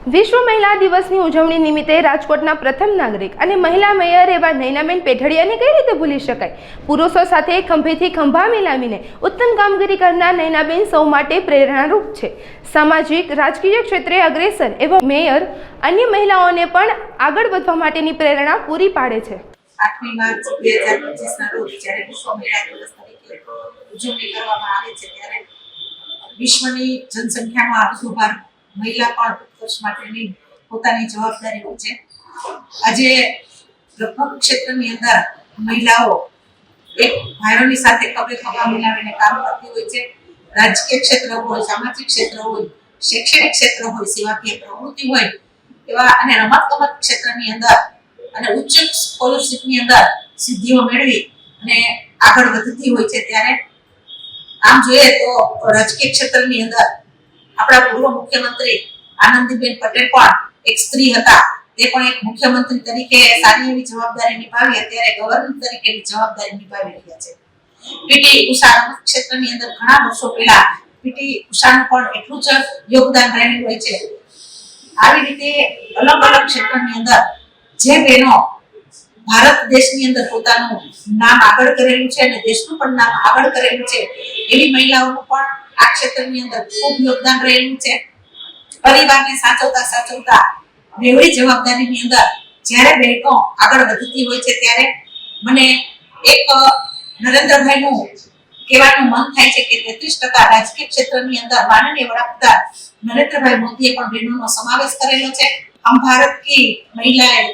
વિશ્વ મહિલા દિવસની ઉજવણી નિમિત્તે રાજકોટના પ્રથમ નાગરિક અને મહિલા મેયર એવા નૈનાબેન પેઢડિયાને કઈ રીતે ભૂલી શકાય? પુરુષો સાથે ખંભેથી ખંભા મિલાવીને ઉત્તમ કામગીરી કરનાર નૈનાબેન સૌ માટે પ્રેરણારૂપ છે. સામાજિક રાજકીય ક્ષેત્રે અગ્રેસર એવા મેયર અન્ય મહિલાઓને પણ આગળ વધવા માટેની પ્રેરણા પૂરી પાડે છે. 8મી માર્ચ 2025ના રોજ જ્યારે વિશ્વ મહિલા દિવસ તરીકે ઉજવણી કરવામાં આવે છે ત્યારે વિશ્વની જનસંખ્યામાં અડધો ભાગ મહિલા પણ ઉત્કર્ષ માટેની પોતાની જવાબદારી હોય છે. આજે લગભગ ક્ષેત્રની અંદર મહિલાઓ એક ભાઈઓની સાથે ખભે ખભા મિલાવીને કામ કરતી હોય છે. રાજકીય ક્ષેત્ર હોય, સામાજિક ક્ષેત્ર હોય, શૈક્ષણિક ક્ષેત્ર હોય, સેવાકીય પ્રવૃત્તિ હોય એવા અને રમતગમત ક્ષેત્રની અંદર અને ઉચ્ચ સ્કોલરશીપની અંદર સિદ્ધિઓ મેળવી અને આગળ વધતી હોય છે. ત્યારે આમ જોઈએ તો રાજકીય ક્ષેત્રની અંદર આપણા પૂર્વ મુખ્યમંત્રી આનંદીબેન પટેલ પણ એક સ્ત્રી હતા. તે પણ એક મુખ્યમંત્રી તરીકે સારી એવી જવાબદારી નિભાવી, અત્યારે ગવર્નર તરીકેની જવાબદારી નિભાવી રહ્યા છે. પીટી ઉષા રમત ક્ષેત્રની અંદર ઘણા વર્ષો પહેલા પીટી ઉષાનું પણ એટલું જ યોગદાન રહેલું હોય છે. આવી રીતે અલગ અલગ ક્ષેત્રની અંદર જે બહેનો ભારત દેશની અંદર પોતાનું નામ આગળ કરેલું છે અને દેશનું પણ નામ આગળ કરેલું છે એવી મહિલાઓનું પણ આ ક્ષેત્રની અંદર ખૂબ યોગદાન રહેલું છે. પરિવારને સાચવતા સાચવતા બેવડી જવાબદારીની અંદર જ્યારે બહેનો આગળ વધતી હોય છે ત્યારે મને એક નરેન્દ્રભાઈનું કહેવાનું મન થાય છે કે 33% રાજકીય ક્ષેત્રની અંદર માનનીય વડાપ્રધાન નરેન્દ્રભાઈ મોદીએ પણ બહેનોનો સમાવેશ કરેલો છે. हम भारत की महिलाएं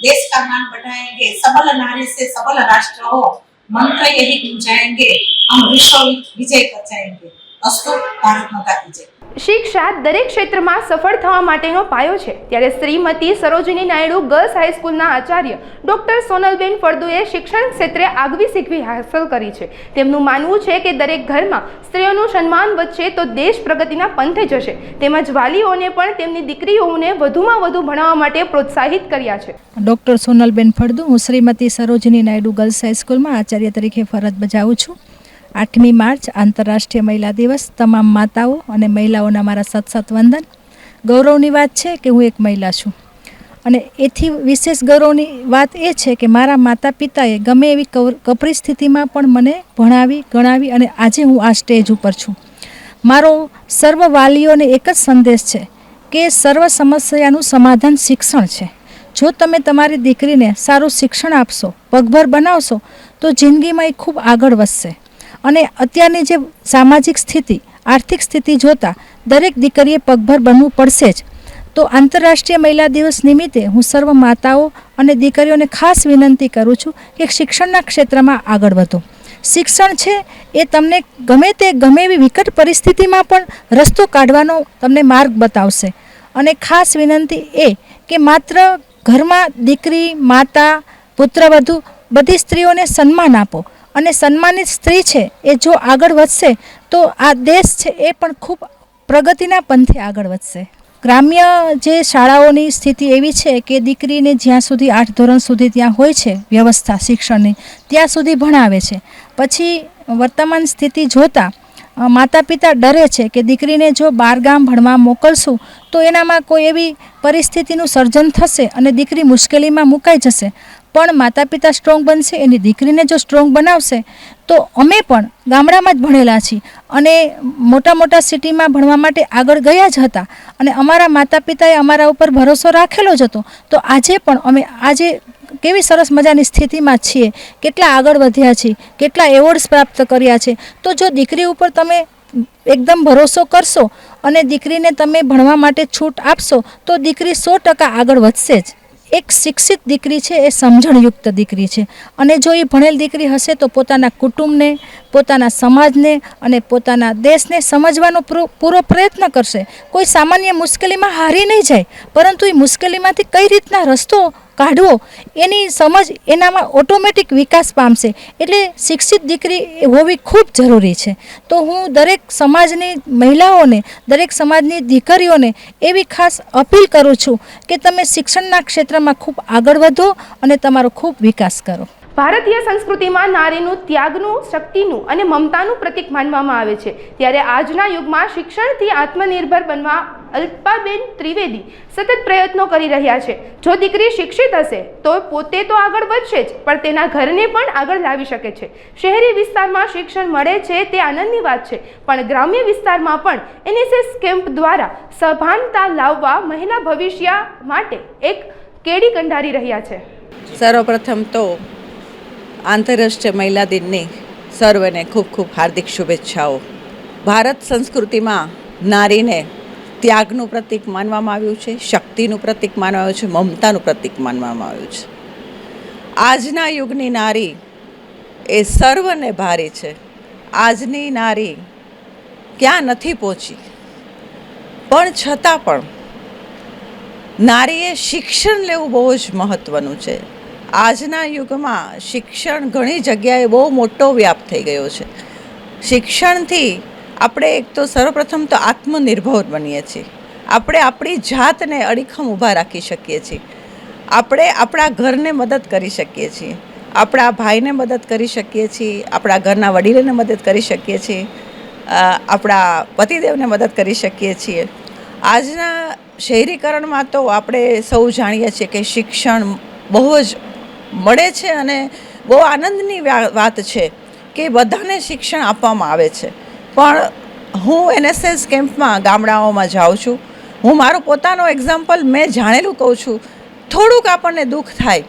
देश का मान बढ़ाएंगे, सबल नारी से सबल राष्ट्र हो, मंत्र यही गुंजाएंगे, हम विश्व विजय कर जाएंगे. अस्तु, भारत माता की जय. શિક્ષા દરેક ક્ષેત્રમાં સફળ થવા માટેનો પાયો છે. ત્યારે શ્રીમતી સરોજિની નાયડુ ગર્લ્સ હાઈસ્કૂલના આચાર્ય ડોક્ટર સોનલબેન ફળદુએ શિક્ષણ ક્ષેત્રે આગવી સિદ્ધિ હાંસલ કરી છે. તેમનું માનવું છે કે દરેક ઘરમાં સ્ત્રીઓનું સન્માન વધશે તો દેશ પ્રગતિના પંથે જશે. તેમજ વાલીઓને પણ તેમની દીકરીઓને વધુમાં વધુ ભણાવવા માટે પ્રોત્સાહિત કર્યા છે. ડોક્ટર સોનલબેન ફળદુ, હું શ્રીમતી સરોજિની નાયડુ ગર્લ્સ હાઈસ્કૂલમાં આચાર્ય તરીકે ફરજ બજાવું છું. 8મી માર્ચ આંતરરાષ્ટ્રીય મહિલા દિવસ. તમામ માતાઓ અને મહિલાઓના મારા સત વંદન. ગૌરવની વાત છે કે હું એક મહિલા છું અને એથી વિશેષ ગૌરવની વાત એ છે કે મારા માતા પિતાએ ગમે એવી કપરી સ્થિતિમાં પણ મને ભણાવી ગણાવી અને આજે હું આ સ્ટેજ ઉપર છું. મારો સર્વ વાલીઓને એક જ સંદેશ છે કે સર્વ સમસ્યાનું સમાધાન શિક્ષણ છે. જો તમે તમારી દીકરીને સારું શિક્ષણ આપશો, પગભર બનાવશો તો જિંદગીમાં એ ખૂબ આગળ વધશે. અને અત્યારની જે સામાજિક સ્થિતિ, આર્થિક સ્થિતિ જોતાં દરેક દીકરીએ પગભર બનવું પડશે જ. તો આંતરરાષ્ટ્રીય મહિલા દિવસ નિમિત્તે હું સર્વ માતાઓ અને દીકરીઓને ખાસ વિનંતી કરું છું કે શિક્ષણના ક્ષેત્રમાં આગળ વધો. શિક્ષણ છે એ તમને ગમે એવી વિકટ પરિસ્થિતિમાં પણ રસ્તો કાઢવાનો તમને માર્ગ બતાવશે. અને ખાસ વિનંતી એ કે માત્ર ઘરમાં દીકરી, માતા, પુત્રવધુ બધી સ્ત્રીઓને સન્માન આપો અને સન્માનિત સ્ત્રી છે એ જો આગળ વધશે તો આ દેશ છે એ પણ ખૂબ પ્રગતિના પંથે આગળ વધશે. ગ્રામ્ય જે શાળાઓની સ્થિતિ એવી છે કે દીકરીને જ્યાં સુધી 8 ધોરણ સુધી ત્યાં હોય છે વ્યવસ્થા શિક્ષણની, ત્યાં સુધી ભણાવે છે. પછી વર્તમાન સ્થિતિ જોતાં માતા પિતા ડરે છે કે દીકરીને જો બહારગામ ભણવા મોકલશું તો એનામાં કોઈ એવી પરિસ્થિતિનું સર્જન થશે અને દીકરી મુશ્કેલીમાં મુકાઈ જશે. પણ માતા પિતા સ્ટ્રોંગ બનશે, એની દીકરીને જો સ્ટ્રોંગ બનાવશે તો અમે પણ ગામડામાં જ ભણેલા છીએ અને મોટા મોટા સિટીમાં ભણવા માટે આગળ ગયા જ હતા અને અમારા માતા પિતાએ અમારા ઉપર ભરોસો રાખેલો જ હતો. તો આજે પણ અમે આજે કેવી સરસ મજાની સ્થિતિમાં છીએ, કેટલા આગળ વધ્યા છીએ, કેટલા એવોર્ડ્સ પ્રાપ્ત કર્યા છે. તો જો દીકરી ઉપર તમે એકદમ ભરોસો કરશો અને દીકરીને તમે ભણવા માટે છૂટ આપશો તો દીકરી 100% આગળ વધશે જ. એક શિક્ષિત દીકરી છે એ સમજણયુક્ત દીકરી છે અને જો એ ભણેલ દીકરી હશે તો પોતાના કુટુંબને, પોતાના સમાજને અને પોતાના દેશને સમજવાનો પૂરો પ્રયત્ન કરશે. કોઈ સામાન્ય મુશ્કેલીમાં હારી નહીં જાય, પરંતુ એ મુશ્કેલીમાંથી કઈ રીતના રસ્તો કાઢવો એની સમજ એનામાં ઓટોમેટિક વિકાસ પામશે. એટલે શિક્ષિત દીકરી હોવી ખૂબ જરૂરી છે. તો હું દરેક સમાજની મહિલાઓને, દરેક સમાજની દીકરીઓને એવી ખાસ અપીલ કરું છું કે તમે શિક્ષણના ક્ષેત્રમાં ખૂબ આગળ વધો અને તમારો ખૂબ વિકાસ કરો. ભારતીય સંસ્કૃતિમાં નારીનું ત્યાગનું, શક્તિનું અને મમતાનું પ્રતીક માનવામાં આવે છે. ત્યારે આજના યુગમાં શિક્ષણથી આત્મનિર્ભર બનવા અલ્પાબેન ત્રિવેદી સતત પ્રયત્નો કરી રહ્યા છે. જો દીકરી શિક્ષિત હશે તો પોતે તો આગળ વધશે જ, પણ તેના ઘરને પણ આગળ લાવી શકે છે. શહેરી વિસ્તારમાં શિક્ષણ મળે છે તે આનંદની વાત છે, પણ ગ્રામ્ય વિસ્તારમાં પણ NSS કેમ્પ દ્વારા સભાનતા લાવવા મહિલા ભવિષ્ય માટે એક કેડી કંડારી રહ્યા છે. સર્વપ્રથમ તો આંતરરાષ્ટ્રીય મહિલા દિનની સર્વને ખૂબ ખૂબ હાર્દિક શુભેચ્છાઓ. ભારત સંસ્કૃતિમાં નારીને ત્યાગનું પ્રતીક માનવામાં આવ્યું છે, શક્તિનું પ્રતીક માનવામાં આવ્યું છે, મમતાનું પ્રતીક માનવામાં આવ્યું છે. આજના યુગની નારી એ સર્વને ભારી છે. આજની નારી ક્યાં નથી પહોંચી, પણ છતાં પણ નારીએ શિક્ષણ લેવું બહુ જ મહત્ત્વનું છે. આજના યુગમાં શિક્ષણ ઘણી જગ્યાએ બહુ મોટો વ્યાપ થઈ ગયો છે. શિક્ષણથી આપણે એક તો સર્વપ્રથમ તો આત્મનિર્ભર બનીએ છીએ. આપણે આપણી જાતને અડીખમ ઊભા રાખી શકીએ છીએ. આપણે આપણા ઘરને મદદ કરી શકીએ છીએ, આપણા ભાઈને મદદ કરી શકીએ છીએ, આપણા ઘરના વડીલોને મદદ કરી શકીએ છીએ, આપણા પતિદેવને મદદ કરી શકીએ છીએ. આજના શહેરીકરણમાં તો આપણે સૌ જાણીએ છીએ કે શિક્ષણ બહુ જ મળે છે અને બહુ આનંદની વાત છે કે બધાને શિક્ષણ આપવામાં આવે છે. પણ હું NSS કેમ્પમાં ગામડાઓમાં જાઉં છું. હું મારું પોતાનો એક્ઝામ્પલ મેં જાણેલું કહું છું. થોડુંક આપણને દુઃખ થાય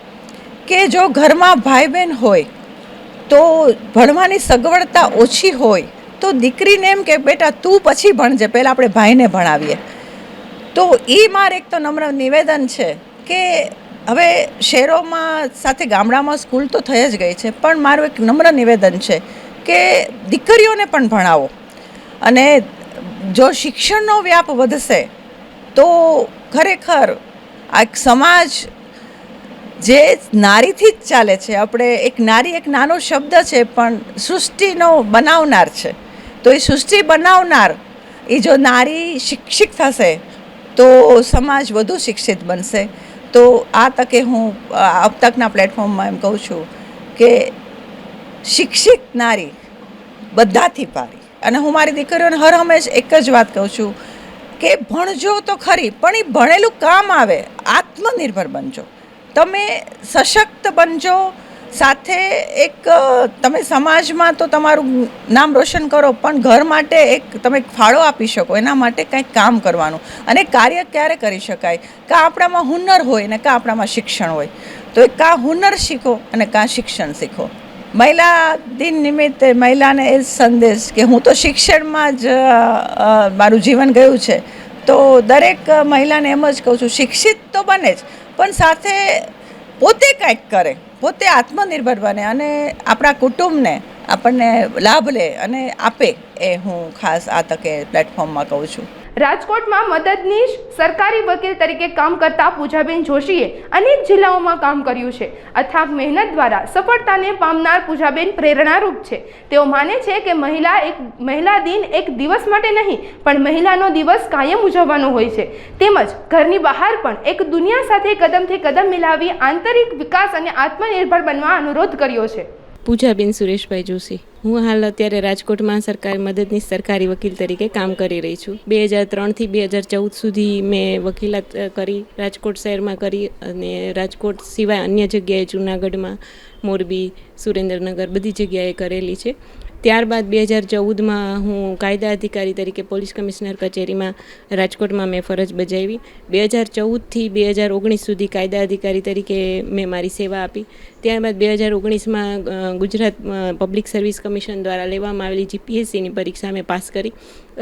કે જો ઘરમાં ભાઈ બહેન હોય તો ભણવાની સગવડતા ઓછી હોય તો દીકરીને એમ કે બેટા તું પછી ભણજે, પહેલાં આપણે ભાઈને ભણાવીએ. તો એ મારે એક તો નમ્ર નિવેદન છે કે હવે શહેરોમાં સાથે ગામડામાં સ્કૂલ તો થઈ જ ગઈ છે, પણ મારું એક નમ્ર નિવેદન છે કે દીકરીઓને પણ ભણાવો. અને જો શિક્ષણનો વ્યાપ વધશે તો ખરેખર આ એક સમાજ જે નારીથી જ ચાલે છે. આપણે એક નારી એક નાનો શબ્દ છે, પણ સૃષ્ટિનો બનાવનાર છે. તો એ સૃષ્ટિ બનાવનાર એ જો નારી શિક્ષિત થશે તો સમાજ વધુ શિક્ષિત બનશે. તો આ તકે હું આ તકના પ્લેટફોર્મમાં એમ કહું છું કે શિક્ષિત નારી બધાથી પારી. અને હું મારી દીકરીઓને હર હંમેશ એક જ વાત કહું છું કે ભણજો તો ખરી, પણ એ ભણેલું કામ આવે. આત્મનિર્ભર બનજો, તમે સશક્ત બનજો. સાથે એક તમે સમાજમાં તો તમારું નામ રોશન કરો, પણ ઘર માટે એક તમે ફાળો આપી શકો એના માટે કંઈક કામ કરવાનું. અને કાર્ય ક્યારે કરી શકાય? કાં આપણામાં હુનર હોય ને કાં આપણામાં શિક્ષણ હોય. તો એ કાં હુનર શીખો અને કાં શિક્ષણ શીખો. મહિલા દિન નિમિત્તે મહિલાને એ સંદેશ કે હું તો શિક્ષણમાં જ મારું જીવન ગયું છે, તો દરેક મહિલાને એમ જ કહું છું શિક્ષિત તો બને જ, પણ સાથે પોતે કંઈક કરે, પોતે આત્મનિર્ભર બને અને આપણા કુટુંબને આપણને લાભ લે અને આપે. એ હું ખાસ આ તકે પ્લેટફોર્મમાં કહું છું. રાજકોટમાં મદદનીશ સરકારી વકીલ તરીકે કામ કરતા પૂજાબેન જોશીએ અનેક જિલ્લાઓમાં કામ કર્યું છે. અથાગ મહેનત દ્વારા સફળતાને પામનાર પૂજાબેન પ્રેરણારૂપ છે. તેઓ માને છે કે મહિલા દિન એક દિવસ માટે નહીં, પણ મહિલાનો દિવસ કાયમ ઉજવવાનો હોય છે. તેમજ ઘરની બહાર પણ એક દુનિયા સાથે કદમથી કદમ મિલાવી આંતરિક વિકાસ અને આત્મનિર્ભર બનવા અનુરોધ કર્યો છે. પૂજાબેન સુરેશભાઈ જોશી. હું હાલ અત્યારે રાજકોટમાં મદદનીશ સરકારી વકીલ તરીકે કામ કરી રહી છું. 2003થી 2014 સુધી મેં વકીલાત કરી, રાજકોટ શહેરમાં કરી અને રાજકોટ સિવાય અન્ય જગ્યાએ જૂનાગઢમાં, મોરબી, સુરેન્દ્રનગર બધી જગ્યાએ કરેલી છે. ત્યારબાદ 2014માં હું કાયદા અધિકારી તરીકે પોલીસ કમિશનર કચેરીમાં રાજકોટમાં મેં ફરજ બજાવી. 2014થી 2019 સુધી કાયદા અધિકારી તરીકે મેં મારી સેવા આપી. ત્યારબાદ 2019માં ગુજરાત પબ્લિક સર્વિસ કમિશન દ્વારા લેવામાં આવેલી GPSCની પરીક્ષા મેં પાસ કરી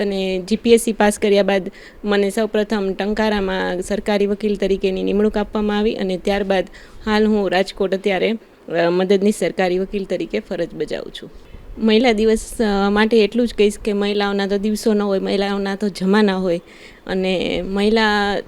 અને GPSC પાસ કર્યા બાદ મને સૌપ્રથમ ટંકારામાં સરકારી વકીલ તરીકેની નિમણૂક આપવામાં આવી અને ત્યારબાદ હાલ હું રાજકોટ અત્યારે મદદનીશ સરકારી વકીલ તરીકે ફરજ બજાવું છું. મહિલા દિવસ માટે એટલું જ કહીશ કે મહિલાઓના તો દિવસો ન હોય, મહિલાઓના તો જમાના હોય અને મહિલા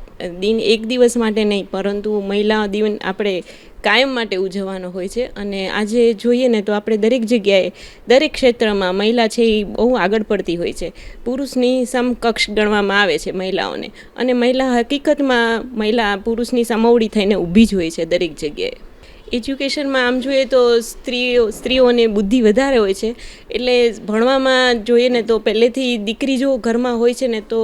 દિન એક દિવસ માટે નહીં, પરંતુ મહિલા દિન આપણે કાયમ માટે ઉજવવાનો હોય છે. અને આજે જોઈએ ને તો આપણે દરેક જગ્યાએ, દરેક ક્ષેત્રમાં મહિલા છે એ બહુ આગળ પડતી હોય છે. પુરુષની સમકક્ષ ગણવામાં આવે છે મહિલાઓને, અને મહિલા હકીકતમાં પુરુષની સમોવડી થઈને ઊભી જ હોય છે દરેક જગ્યાએ. એજ્યુકેશનમાં આમ જોઈએ તો સ્ત્રીઓને બુદ્ધિ વધારે હોય છે, એટલે ભણવામાં જોઈએ ને તો પહેલેથી દીકરી જો ઘરમાં હોય છે ને તો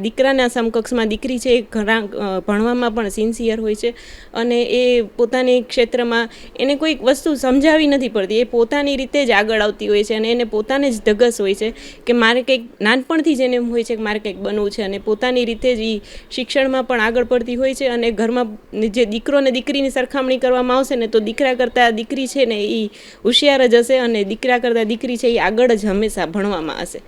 દીકરાના સમકક્ષમાં દીકરી છે એ ઘણા ભણવામાં પણ સિન્સિયર હોય છે, અને એ પોતાની ક્ષેત્રમાં એને કોઈક વસ્તુ સમજાવી નથી પડતી, એ પોતાની રીતે જ આગળ આવતી હોય છે, અને એને પોતાને જ ધગસ હોય છે કે મારે કંઈક નાનપણથી જ એને એમ હોય છે કે મારે કંઈક બનવું છે, અને પોતાની રીતે જ એ શિક્ષણમાં પણ આગળ પડતી હોય છે. અને ઘરમાં જે દીકરો અને દીકરીની સરખામણી કરવામાં આવશે ને તો દીકરા કરતાં દીકરી છે ને એ હોશિયાર જ હશે, અને દીકરા કરતાં દીકરી છે એ આગળ જ હંમેશા ભણવામાં હશે.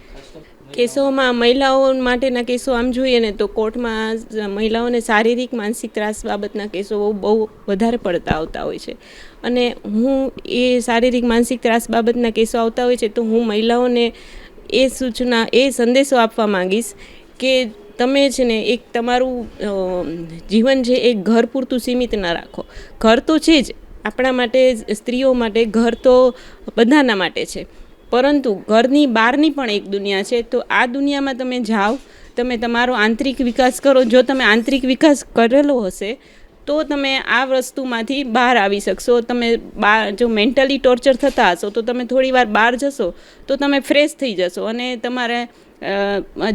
કેસોમાં મહિલાઓ માટેના કેસો આમ જોઈએ ને તો કોર્ટમાં મહિલાઓને શારીરિક માનસિક ત્રાસ બાબતના કેસો બહુ વધારે પડતા આવતા હોય છે, અને હું એ શારીરિક માનસિક ત્રાસ બાબતના કેસો આવતા હોય છે તો હું મહિલાઓને એ સૂચના એ સંદેશો આપવા માંગીશ કે તમે છે ને એક તમારું જીવન છે એ ઘર પૂરતું સીમિત ન રાખો. ઘર તો છે જ આપણા માટે, સ્ત્રીઓ માટે ઘર તો બધાના માટે છે, પરંતુ ઘરની બહારની પણ એક દુનિયા છે. તો આ દુનિયામાં તમે જાઓ, તમે તમારો આંતરિક વિકાસ કરો. જો તમે આંતરિક વિકાસ કરેલો હશે તો તમે આ વસ્તુમાંથી બહાર આવી શકશો. તમે જો મેન્ટલી ટોર્ચર થતા હશો તો તમે થોડી વાર બહાર જશો તો તમે ફ્રેશ થઈ જશો, અને તમારે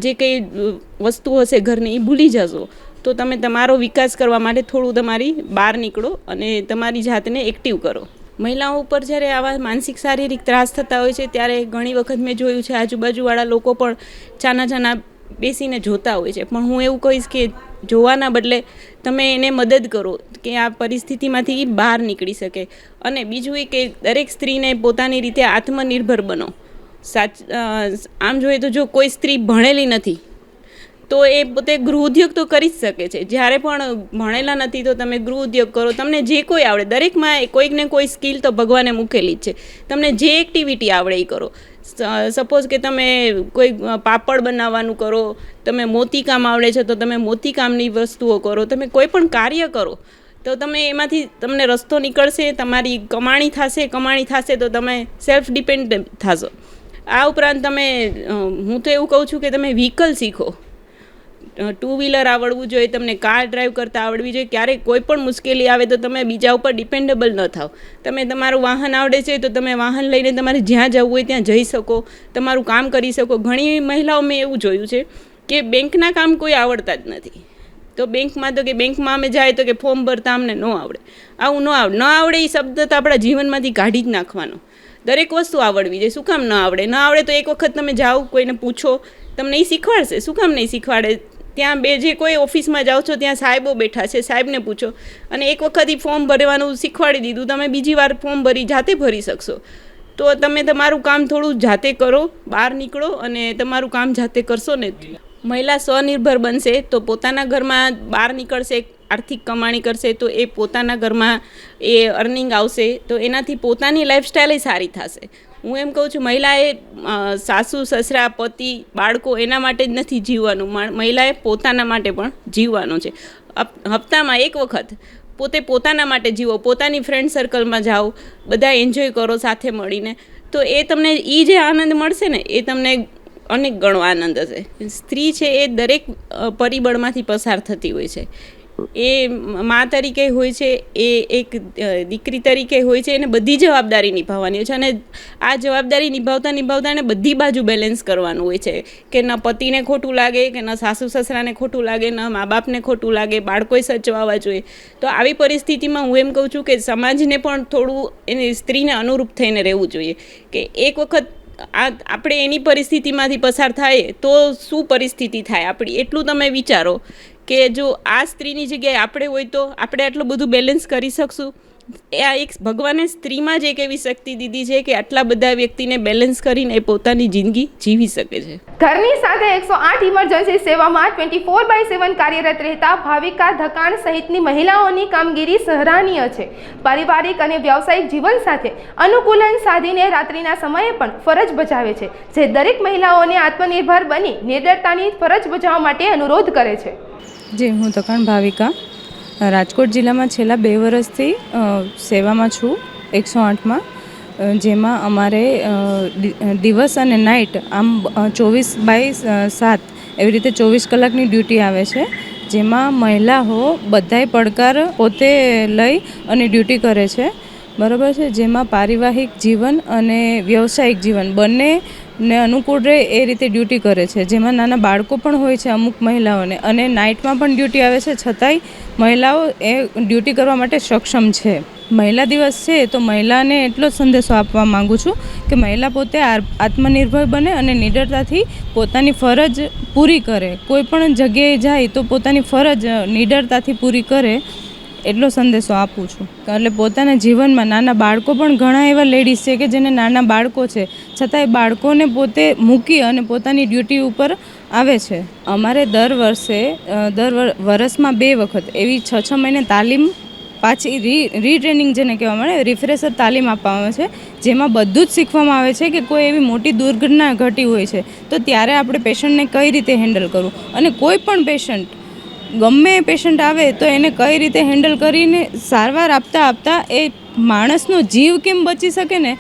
જે કંઈ વસ્તુ હશે ઘરની એ ભૂલી જશો. તો તમે તમારો વિકાસ કરવા માટે થોડું તમારી બહાર નીકળો અને તમારી જાતને એક્ટિવ કરો. મહિલાઓ ઉપર જ્યારે આવા માનસિક શારીરિક ત્રાસ થતા હોય છે ત્યારે ઘણી વખત મેં જોયું છે આજુબાજુવાળા લોકો પણ ચાના બેસીને જોતા હોય છે, પણ હું એવું કહીશ કે જોવાના બદલે તમે એને મદદ કરો કે આ પરિસ્થિતિમાંથી બહાર નીકળી શકે. અને બીજું એ કે દરેક સ્ત્રીને પોતાની રીતે આત્મનિર્ભર બનો. આમ જોઈએ તો જો કોઈ સ્ત્રી ભણેલી નથી તો એ પોતે ગૃહ ઉદ્યોગ તો કરી જ શકે છે. જ્યારે પણ ભણેલા નથી તો તમે ગૃહ ઉદ્યોગ કરો. તમને જે કોઈ આવડે, દરેકમાં કોઈક ને કોઈ સ્કિલ તો ભગવાને મૂકેલી જ છે. તમને જે એક્ટિવિટી આવડે એ કરો. સપોઝ કે તમે કોઈ પાપડ બનાવવાનું કરો, તમે મોતીકામ આવડે છે તો તમે મોતીકામની વસ્તુઓ કરો. તમે કોઈ પણ કાર્ય કરો તો તમે એમાંથી તમને રસ્તો નીકળશે, તમારી કમાણી થશે તો તમે સેલ્ફ ડિપેન્ડન્ટ થશો. આ ઉપરાંત તમે હું તો એવું કહું છું કે તમે વ્હીકલ શીખો. 2 વ્હીલર આવડવું જોઈએ, તમને કાર ડ્રાઈવ કરતાં આવડવી જોઈએ. ક્યારેક કોઈ પણ મુશ્કેલી આવે તો તમે બીજા ઉપર ડિપેન્ડેબલ ન થાવ. તમે તમારું વાહન આવડે છે તો તમે વાહન લઈને તમારે જ્યાં જવું હોય ત્યાં જઈ શકો, તમારું કામ કરી શકો. ઘણી મહિલાઓ મેં એવું જોયું છે કે બેંકના કામ કોઈ આવડતા જ નથી, તો બેંકમાં અમે જાય તો કે ફોર્મ ભરતા અમને ન આવડે. આવું ન આવડે એ શબ્દ તો આપણા જીવનમાંથી કાઢી જ નાખવાનો. દરેક વસ્તુ આવડવી જોઈએ. શું કામ ન આવડે તો એક વખત તમે જાઓ, કોઈને પૂછો, તમને એ શીખવાડશે. શું કામ નહીં શીખવાડે? ત્યાં જે કોઈ ઓફિસમાં જાઓ છો ત્યાં સાહેબો બેઠા છે, સાહેબને પૂછો, અને એક વખત એ ફોર્મ ભરવાનું શીખવાડી દીધું, તમે બીજી વાર ફોર્મ જાતે ભરી શકશો. તો તમે તમારું કામ થોડું જાતે કરો, બહાર નીકળો અને તમારું કામ જાતે કરશો ને. મહિલા સ્વનિર્ભર બનશે તો પોતાના ઘરમાં બહાર નીકળશે, આર્થિક કમાણી કરશે તો એ પોતાના ઘરમાં એ અર્નિંગ આવશે, તો એનાથી પોતાની લાઈફસ્ટાઈલ સારી થશે. હું એમ કહું છું મહિલાએ સાસુ સસરા પતિ બાળકો એના માટે જ નથી જીવવાનું, મહિલાએ પોતાના માટે પણ જીવવાનું છે. હપ્તામાં એક વખત પોતાના માટે જીવો, પોતાની ફ્રેન્ડ સર્કલમાં જાઓ, બધા એન્જોય કરો સાથે મળીને, તો એ તમને એ જે આનંદ મળશે ને એ તમને અનેક ગણો આનંદ હશે. સ્ત્રી છે એ દરેક પરિબળમાંથી પસાર થતી હોય છે. એ મા તરીકે હોય છે, એ એક દીકરી તરીકે હોય છે, એને બધી જવાબદારી નિભાવવાની હોય છે, અને આ જવાબદારી નિભાવતા એને બધી બાજુ બેલેન્સ કરવાનું હોય છે કે ન પતિને ખોટું લાગે, કે ન સાસુ સસરાને ખોટું લાગે, ન મા બાપને ખોટું લાગે, બાળકોય સચવાવા જોઈએ. તો આવી પરિસ્થિતિમાં હું એમ કહું છું કે સમાજને પણ થોડું એને સ્ત્રીને અનુરૂપ થઈને રહેવું જોઈએ કે એક વખત આપણે એની પરિસ્થિતિમાંથી પસાર થાય તો શું પરિસ્થિતિ થાય આપણી, એટલું તમે વિચારો કે જો આ સ્ત્રીની જગ્યાએ આપણે હોય તો આપણે આટલું બધું બેલેન્સ કરી શકશું. આ એક ભગવાને સ્ત્રીમાં જ એક એવી શક્તિ દીધી છે કે આટલા બધા વ્યક્તિને બેલેન્સ કરીને એ પોતાની જિંદગી જીવી શકે છે. ઘરની સાથે 108 ઇમરજન્સી સેવામાં 24/7 કાર્યરત રહેતા ભાવિકા ધકાણ સહિતની મહિલાઓની કામગીરી સરાહનીય છે. પારિવારિક અને વ્યાવસાયિક જીવન સાથે અનુકૂલન સાધીને રાત્રિના સમયે પણ ફરજ બજાવે છે, જે દરેક મહિલાઓને આત્મનિર્ભર બની નિડરતાની ફરજ બજાવવા માટે અનુરોધ કરે છે. જી, હું ધકાણ ભાવિકા રાજકોટ જિલ્લામાં છેલ્લા 2 વર્ષથી સેવામાં છું 108માં, જેમાં અમારે દિવસ અને નાઇટ આમ 24/7 એવી રીતે 24 કલાકની ડ્યુટી આવે છે, જેમાં મહિલાઓ બધાય પડકાર પોતે લઈ અને ડ્યુટી કરે છે. બરાબર છે, જેમાં પારિવારિક જીવન અને વ્યવસાયિક જીવન બંનેને અનુકૂળ રહે એ રીતે ડ્યુટી કરે છે. જેમાં નાના બાળકો પણ હોય છે અમુક મહિલાઓને, અને નાઇટમાં પણ ડ્યુટી આવે છે, છતાંય મહિલાઓ એ ડ્યુટી કરવા માટે સક્ષમ છે. મહિલા દિવસ છે તો મહિલાને એટલો જ સંદેશો આપવા માગું છું કે મહિલા પોતે આત્મનિર્ભર બને અને નિડરતાથી પોતાની ફરજ પૂરી કરે. કોઈ પણ જગ્યાએ જાય તો પોતાની ફરજ નિડરતાથી પૂરી કરે, એટલો સંદેશો આપું છું. એટલે પોતાના જીવનમાં નાના બાળકો પણ ઘણા એવા લેડીઝ છે કે જેને નાના બાળકો છે, છતાં એ બાળકોને પોતે મૂકી અને પોતાની ડ્યુટી ઉપર આવે છે. અમારે દર વર્ષમાં 2 વખત એવી 6 મહિને તાલીમ, પાછી રીટ્રેનિંગ જેને કહેવામાં આવે, રિફ્રેશર તાલીમ આપવામાં આવે છે, જેમાં બધું જ શીખવામાં આવે છે કે કોઈ એવી મોટી દુર્ઘટના ઘટી હોય છે તો ત્યારે આપણે પેશન્ટને કઈ રીતે હેન્ડલ કરવું, અને કોઈ પણ પેશન્ટ, ગમે પેશન્ટ આવે તો એને કઈ રીતે હેન્ડલ કરીને સારવાર આપતા એ માણસનો જીવ કેમ બચી શકે ને,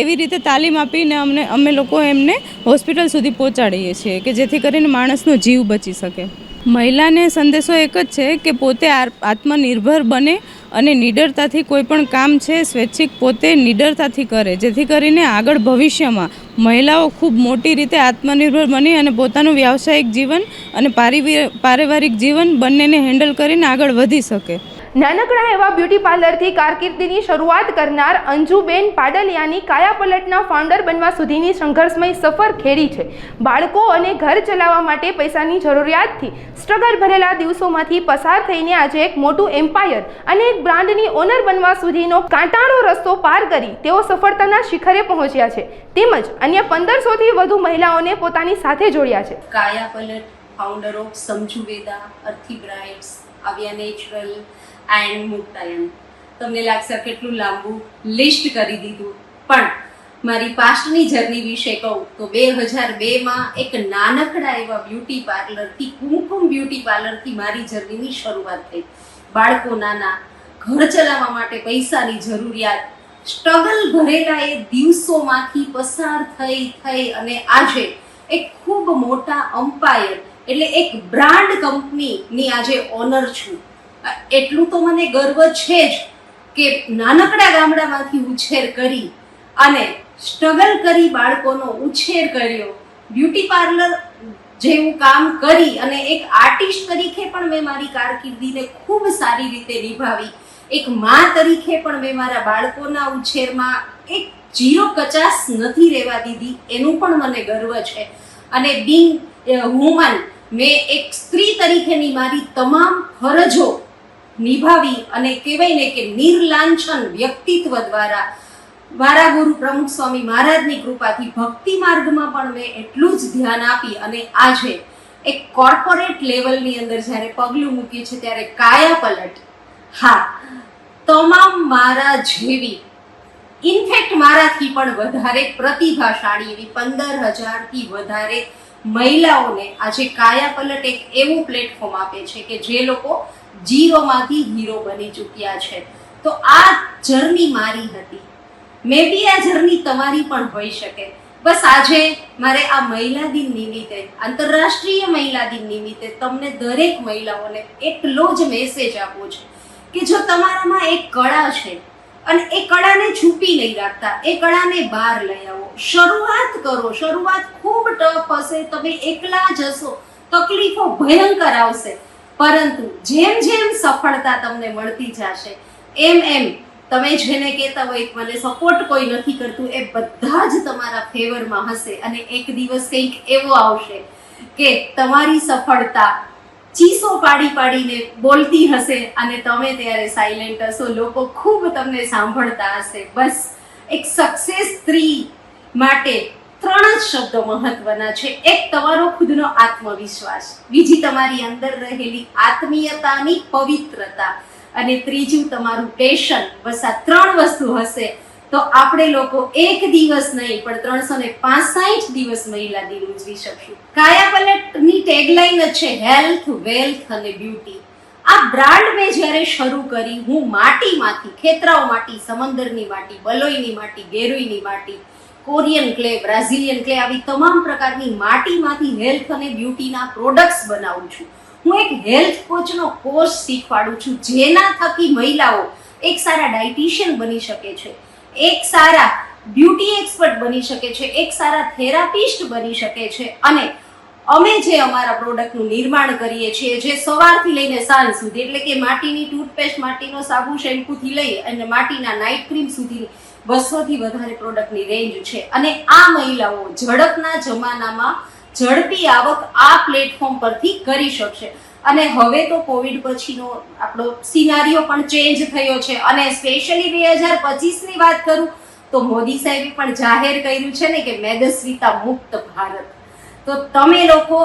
એવી રીતે તાલીમ આપીને અમે લોકો એમને હોસ્પિટલ સુધી પહોંચાડીએ છીએ કે જેથી કરીને માણસનો જીવ બચી શકે. મહિલાને સંદેશો એક જ છે કે પોતે આત્મનિર્ભર બને અને નિડરતાથી કોઈ પણ કામ છે સ્વૈચ્છિક પોતે નિડરતાથી કરે, જેથી કરીને આગળ ભવિષ્યમાં મહિલાઓ ખૂબ મોટી રીતે આત્મનિર્ભર બની અને પોતાનું વ્યાવસાયિક જીવન અને પારિવારિક જીવન બંનેને હેન્ડલ કરીને આગળ વધી શકે. નાનકડા એવા બ્યુટી પાર્લરથી કારકિર્દીની શરૂઆત કરનાર અંજુબેન પાડલિયાની કાયાપલટના ફાઉન્ડર બનવા સુધીની સંઘર્ષમય સફર ખેડી છે. બાળકો અને ઘર ચલાવવા માટે પૈસાની જરૂરિયાતથી સ્ટ્રગલ ભરેલા દિવસોમાંથી પસાર થઈને આજે એક મોટું એમ્પાયર અને એક બ્રાન્ડની ઓનર બનવા સુધીનો કાંટાળો રસ્તો પાર કરી તેઓ સફળતાના શિખરે પહોંચ્યા છે, તેમજ અન્ય 1500થી વધુ મહિલાઓને પોતાની સાથે જોડ્યા છે. કાયાપલટ, ફાઉન્ડર ઓફ સમજુ વેદા, અર્થી બ્રાઇટ્સ, આવ્યા નેચરલ એન્ડ મુક્તાયન. તમને લાગશે કેટલું લાંબુ લિસ્ટ કરી દીધું, પણ મારી પાસ્ટની જર્ની વિશે કહું તો 2002માં એક નાનકડા એવા બ્યુટી પાર્લરથી, કુમકુમ બ્યુટી પાર્લરથી મારી જર્નીની શરૂઆત થઈ. બાળકો નાના, ઘર ચલાવવા માટે પૈસાની જરૂરિયાત, સ્ટ્રગલ ભરેલા એ દિવસોમાંથી પસાર થઈ અને આજે એક ખૂબ મોટા અમ્પાયર એટલે એક બ્રાન્ડ કંપનીની આજે ઓનર છું. એટલું તો મને ગર્વ છે જ કે નાનકડા ગામડામાંથી ઉછેર કરી અને સ્ટ્રગલ કરી બાળકોનો ઉછેર કર્યો, બ્યુટી પાર્લર જેવું કામ કરી અને એક આર્ટિસ્ટ તરીકે પણ મેં મારી કારકિર્દીને ખૂબ સારી રીતે નિભાવી. એક મા તરીકે પણ મેં મારા બાળકોના ઉછેરમાં એક જીરો કચાશ નથી રહેવા દીધી, એનું પણ મને ગર્વ છે. અને બિંગ વુમન, મેં એક સ્ત્રી તરીકેની મારી તમામ ફરજો નિભાવી અને કહેવાય ને કે નિર્લાંછન વ્યક્તિત્વ દ્વારા મારા ગુરુ પ્રમુખ સ્વામી મહારાજની કૃપાથી ભક્તિ માર્ગમાં પણ મેં એટલું જ ધ્યાન આપી અને આજે એક કોર્પોરેટ લેવલની અંદર જ્યારે પગલું મૂક્યું છે ત્યારે કાયાપલટ, હા, તમામ મારા જેવી, ઇનફેક્ટ મારાથી પણ વધારે પ્રતિભાશાળી એવી 15,000થી વધારે મહિલાઓને આજે કાયાપલટ એક એવું પ્લેટફોર્મ આપે છે કે જે લોકો ઝીરોમાંથી હીરો બની ચૂક્યા છે. તો આ જર્ની મારી હતી, મે બી આ જર્ની તમારી પણ હોઈ શકે. બસ આજે મારે આ મહિલા દિન નિમિત્તે, આંતરરાષ્ટ્રીય મહિલા દિન નિમિત્તે તમને દરેક મહિલાઓને એટલો જ મેસેજ આપવો છે કે જો તમારામાં એક કળા છે અને એ કળાને છુપી નહીં રાખતા, એ કળાને બહાર લઈ આવો, શરૂઆત કરો. શરૂઆત ખૂબ ટફ હશે, તમે એકલા જશો, તકલીફો ભયંકર આવશે, પરંતુ જેમ જેમ સફળતા તમને મળતી જશે એમ તમે જેને કહેતા હોય મને સપોર્ટ કોઈ નથી કરતું, એ બધા જ તમારા ફેવરમાં હશે અને એક દિવસ કંઈક એવો આવશે કે તમારી સફળતા ચીસો પાડીને બોલતી હશે અને તમે ત્યારે સાયલેન્ટ હશો, લોકો ખૂબ તમને સાંભળતા હશે. બસ એક સક્સેસ સ્ત્રી માટે 3 જ શબ્દો મહત્વના છે. એક તમારો ખુદનો આત્મવિશ્વાસ, બીજી તમારી અંદર રહેલી આત્મીયતાની પવિત્રતા અને ત્રીજું તમારું પેશન. બસ આ 3 વસ્તુ હશે તો આપણે લોકો એક દિવસ નહીં પણ 365 દિવસ મહિલા દિન ઉજવી શકશું. કાયાપલટની ટેગલાઈન જ છે હેલ્થ, વેલ્થ અને બ્યુટી. આ બ્રાન્ડ મેં જ્યારે શરૂ કરી, હું માટીમાંથી, ખેતરાઓ માટી, સમંદરની માટી, બલોઈની માટી, ગેરુઈની માટી, કોરિયન ક્લે, બ્રાઝિલિયન ક્લે, આવી તમામ પ્રકારની માટીમાંથી હેલ્થ અને બ્યુટીના પ્રોડક્ટ્સ બનાવું છું. હું એક હેલ્થ કોચનો કોર્સ શીખવાડું છું જેના થકી મહિલાઓ એક સારા ડાયટિશિયન બની શકે છે, એક સારા બ્યુટી એક્સપર્ટ બની શકે છે, એક સારા થેરાપિસ્ટ બની શકે છે. અને અમે જે અમારા પ્રોડક્ટનું નિર્માણ કરીએ છીએ, જે સવારથી લઈને સાંજ સુધી, એટલે કે માટીની ટૂથપેસ્ટ, માટીનો સાબુ, શેમ્પૂથી લઈ અને માટીના નાઇટ ક્રીમ સુધીની 200થી વધારે પ્રોડક્ટની રેન્જ છે. અને આ મહિલાઓ ઝડપના જમાનામાં ઝડપી આવક આ પ્લેટફોર્મ પરથી કરી શકશે. અને હવે તો કોવિડ પછીનો આપણો સિનારીઓ પણ ચેન્જ થયો છે. અને સ્પેશિયલી 2025ની વાત કરું તો મોદી સાહેબે પણ જાહેર કર્યું છે ને કે મેદસ્વીતા મુક્ત ભારત. તો તમે લોકો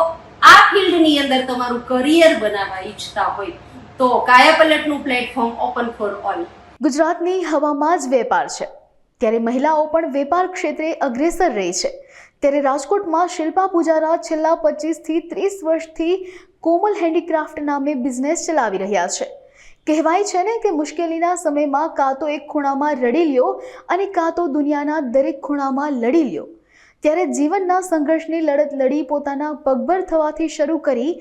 આ ફિલ્ડની અંદર તમારું કરિયર બનાવવા ઈચ્છતા હોય તો કાયાપલટનું પ્લેટફોર્મ ઓપન ફોર ઓલ. ગુજરાતની હવામાં જ વેપાર છે, ત્યારે મહિલાઓ પણ વેપાર ક્ષેત્રે અગ્રેસર રહી છે. ત્યારે રાજકોટમાં શિલ્પા પૂજારા છેલ્લા 25થી 30 વર્ષથી કોમલ હેન્ડીક્રાફ્ટ નામે બિઝનેસ ચલાવી રહ્યા છે. કહેવાય છે ને કે મુશ્કેલીના સમયમાં કાં તો એક ખૂણામાં રડી લ્યો અને કાં તો દુનિયાના દરેક ખૂણામાં લડી લ્યો. ત્યારે જીવનના સંઘર્ષની લડત લડી પોતાના પગભર થવાથી શરૂ કરી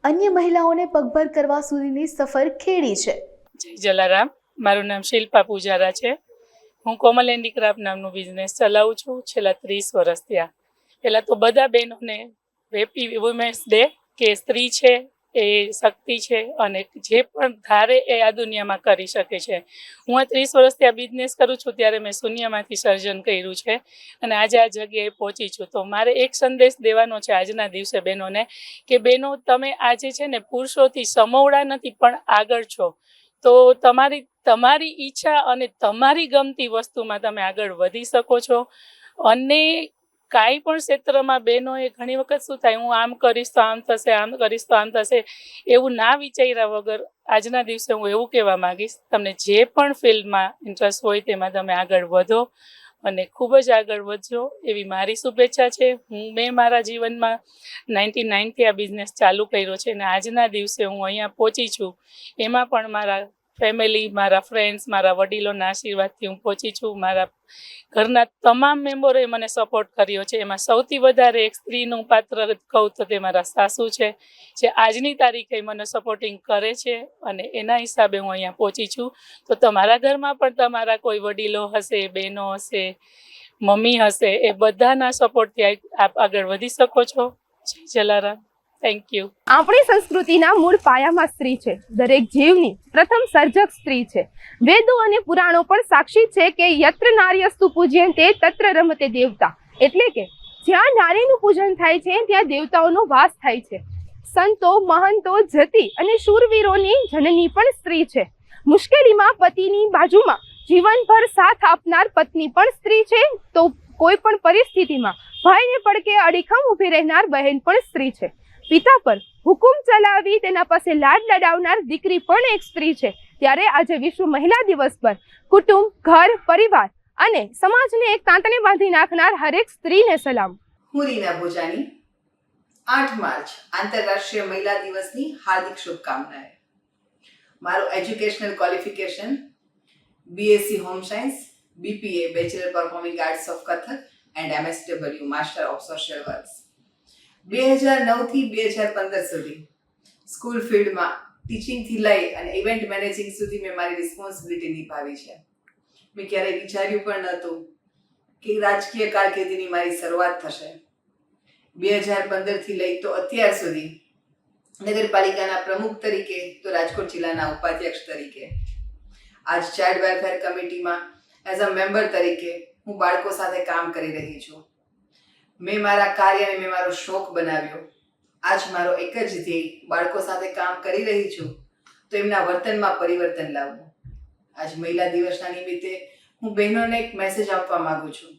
અન્ય મહિલાઓને પગભર કરવા સુધીની સફર ખેડી છે. જય જલારામ. મારું નામ શિલ્પા પૂજારા છે. હું કોમલ હેન્ડીક્રાફ્ટ નામનું બિઝનેસ ચલાવું છું છેલ્લા 30 વર્ષ થયા. પહેલાં તો બધા બહેનોને હેપી વુમેન્સ ડે, કે સ્ત્રી છે એ શક્તિ છે અને જે પણ ધારે એ આ દુનિયામાં કરી શકે છે. હું આ 30 વર્ષથી આ બિઝનેસ કરું છું ત્યારે મેં શૂન્યમાંથી સર્જન કર્યું છે અને આજે આ જગ્યાએ પહોંચી છું. તો મારે એક સંદેશ દેવાનો છે આજના દિવસે બહેનોને કે બહેનો, તમે આજે છે ને પુરુષોથી સમોવડા નથી પણ આગળ છો. તો તમારી ઈચ્છા અને તમારી ગમતી વસ્તુમાં તમે આગળ વધી શકો છો. અને કાંઈ પણ ક્ષેત્રમાં બહેનોએ ઘણી વખત શું થાય, હું આમ કરીશ તો આમ થશે, આમ કરીશ તો આમ થશે, એવું ના વિચાર્યા વગર આજના દિવસે હું એવું કહેવા માંગીશ, તમને જે પણ ફિલ્ડમાં ઇન્ટરેસ્ટ હોય તેમાં તમે આગળ વધો અને ખૂબ જ આગળ વધજો એવી મારી શુભેચ્છા છે. મેં મારા જીવનમાં 99થી આ બિઝનેસ ચાલુ કર્યો છે અને આજના દિવસે હું અહીંયા પહોંચી છું. એમાં પણ મારા ફેમિલી, મારા ફ્રેન્ડ્સ, મારા વડીલોના આશીર્વાદથી હું પહોંચી છું. મારા ઘરના તમામ મેમ્બરોએ મને સપોર્ટ કર્યો છે. એમાં સૌથી વધારે એક સ્ત્રીનું પાત્ર કહું તો તે મારા સાસુ છે, જે આજની તારીખે મને સપોર્ટિંગ કરે છે અને એના હિસાબે હું અહીંયા પહોંચી છું. તો તમારા ઘરમાં પણ તમારા કોઈ વડીલો હશે, બહેનો હશે, મમ્મી હશે, એ બધાના સપોર્ટથી આપ આગળ વધી શકો છો. જય જલારામ. Thank you. આપણી સંસ્કૃતિના મૂળ પાયામાં સ્ત્રી છે. દરેક જીવની પ્રથમ સર્જક સ્ત્રી છે. વેદો અને પુરાણો પણ સાક્ષી છે કે યત્ર નાર્યસ્તુ પૂજ્યન્તે તત્ર રમતે દેવતા, એટલે કે જ્યાં નારીનું પૂજન થાય છે ત્યાં દેવતાઓનો વાસ થાય છે. સંતો, મહંતો, જતી અને શૂરવીરોની જનની પણ સ્ત્રી છે. મુશ્કેલીમાં પતિની બાજુમાં જીવનભર સાથ આપનાર પત્ની પણ સ્ત્રી છે. તો કોઈ પણ પરિસ્થિતિમાં ભાઈને પડકે અડીખમ ઊભી રહેનાર બહેન પણ સ્ત્રી છે. પિતા પર હુકુમ ચલાવી તેના પાસે લાડ લડાવનાર દીકરી પણ એક સ્ત્રી છે. ત્યારે આજે વિશ્વ મહિલા દિવસ પર કુટુંબ, ઘર, પરિવાર અને સમાજને એક તાંતણે બાંધી નાખનાર હરેક સ્ત્રીને સલામ. હું રીના ભોજાની 8 માર્ચ આંતરરાષ્ટ્રીય મહિલા દિવસની હાર્દિક શુભકામનાએ. મારું educational qualification BSc home science, BPA bachelor performing arts of Kathak and MSW master of social works. 2009 થી 2015 સુધી સ્કૂલ ફિલ્ડમાં ટીચિંગથી લઈ અને ઇવેન્ટ મેનેજિંગ સુધી મેં મારી રિસ્પોન્સિબિલિટી નિભાવી છે. મેં ક્યારેય વિચાર્યું પણ નહોતું કે રાજકીય કારકિર્દીની મારી શરૂઆત થશે. 2015 થી લઈ તો અત્યાર સુધી નગરપાલિકાના પ્રમુખ તરીકે તો રાજકોટ જિલ્લાના ઉપાધ્યક્ષ તરીકે, આજ ચાઇલ્ડ વેલફેર કમિટીમાં એઝ અ મેમ્બર તરીકે હું બાળકો સાથે કામ કરી રહી છું. મેં મારા કાર્યને મેં મારો શોખ બનાવ્યો. આજ મારો એક જ ધ્યેય બાળકો સાથે કામ કરી રહી છું તો એમના વર્તનમાં પરિવર્તન લાવવું. આજ મહિલા દિવસના નિમિત્તે હું બહેનોને એક મેસેજ આપવા માંગુ છું.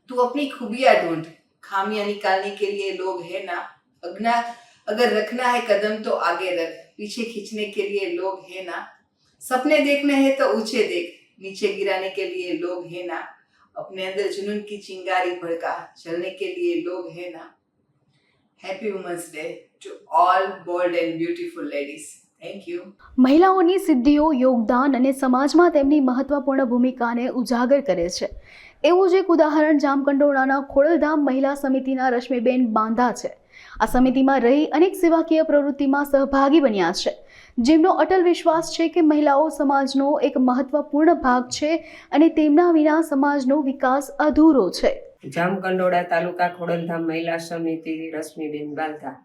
તું अपनी खूबियां ढूंढ, खामियां निकालने के लिए लोग है ना, अगर रखना है कदम तो आगे रख, पीछे खींचने के लिए लोग है ना, सपने देखने हैं तो ऊंचे देख, नीचे गिराने के लिए लोग है ना, अपने अंदर जुनून की चिंगारी भड़का, चलने के लिए लोग है ना. Happy Women's Day to all bold and beautiful ladies. Thank you. મહિલાઓની સિદ્ધિઓ, યોગદાન અને સમાજમાં તેમની મહત્વપૂર્ણ ભૂમિકાને ઉજાગર કરે છે. એવું જ એક ઉદાહરણ જામકંડોરણાના ખોડલધામ મહિલા સમિતિના રશ્મિબેન બાંધા છે. આ સમિતિમાં રહી અનેક સેવાકીય પ્રવૃત્તિમાં સહભાગી બન્યા છે. જેમનો અટલ વિશ્વાસ છે કે મહિલાઓ સમાજનો એક મહત્વપૂર્ણ ભાગ છે અને તેમના વિના સમાજનો વિકાસ અધૂરો છે. જામકંડોળા તાલુકા ખોડલધામ મહિલા સમિતિ રશ્મિબેન બાલધા.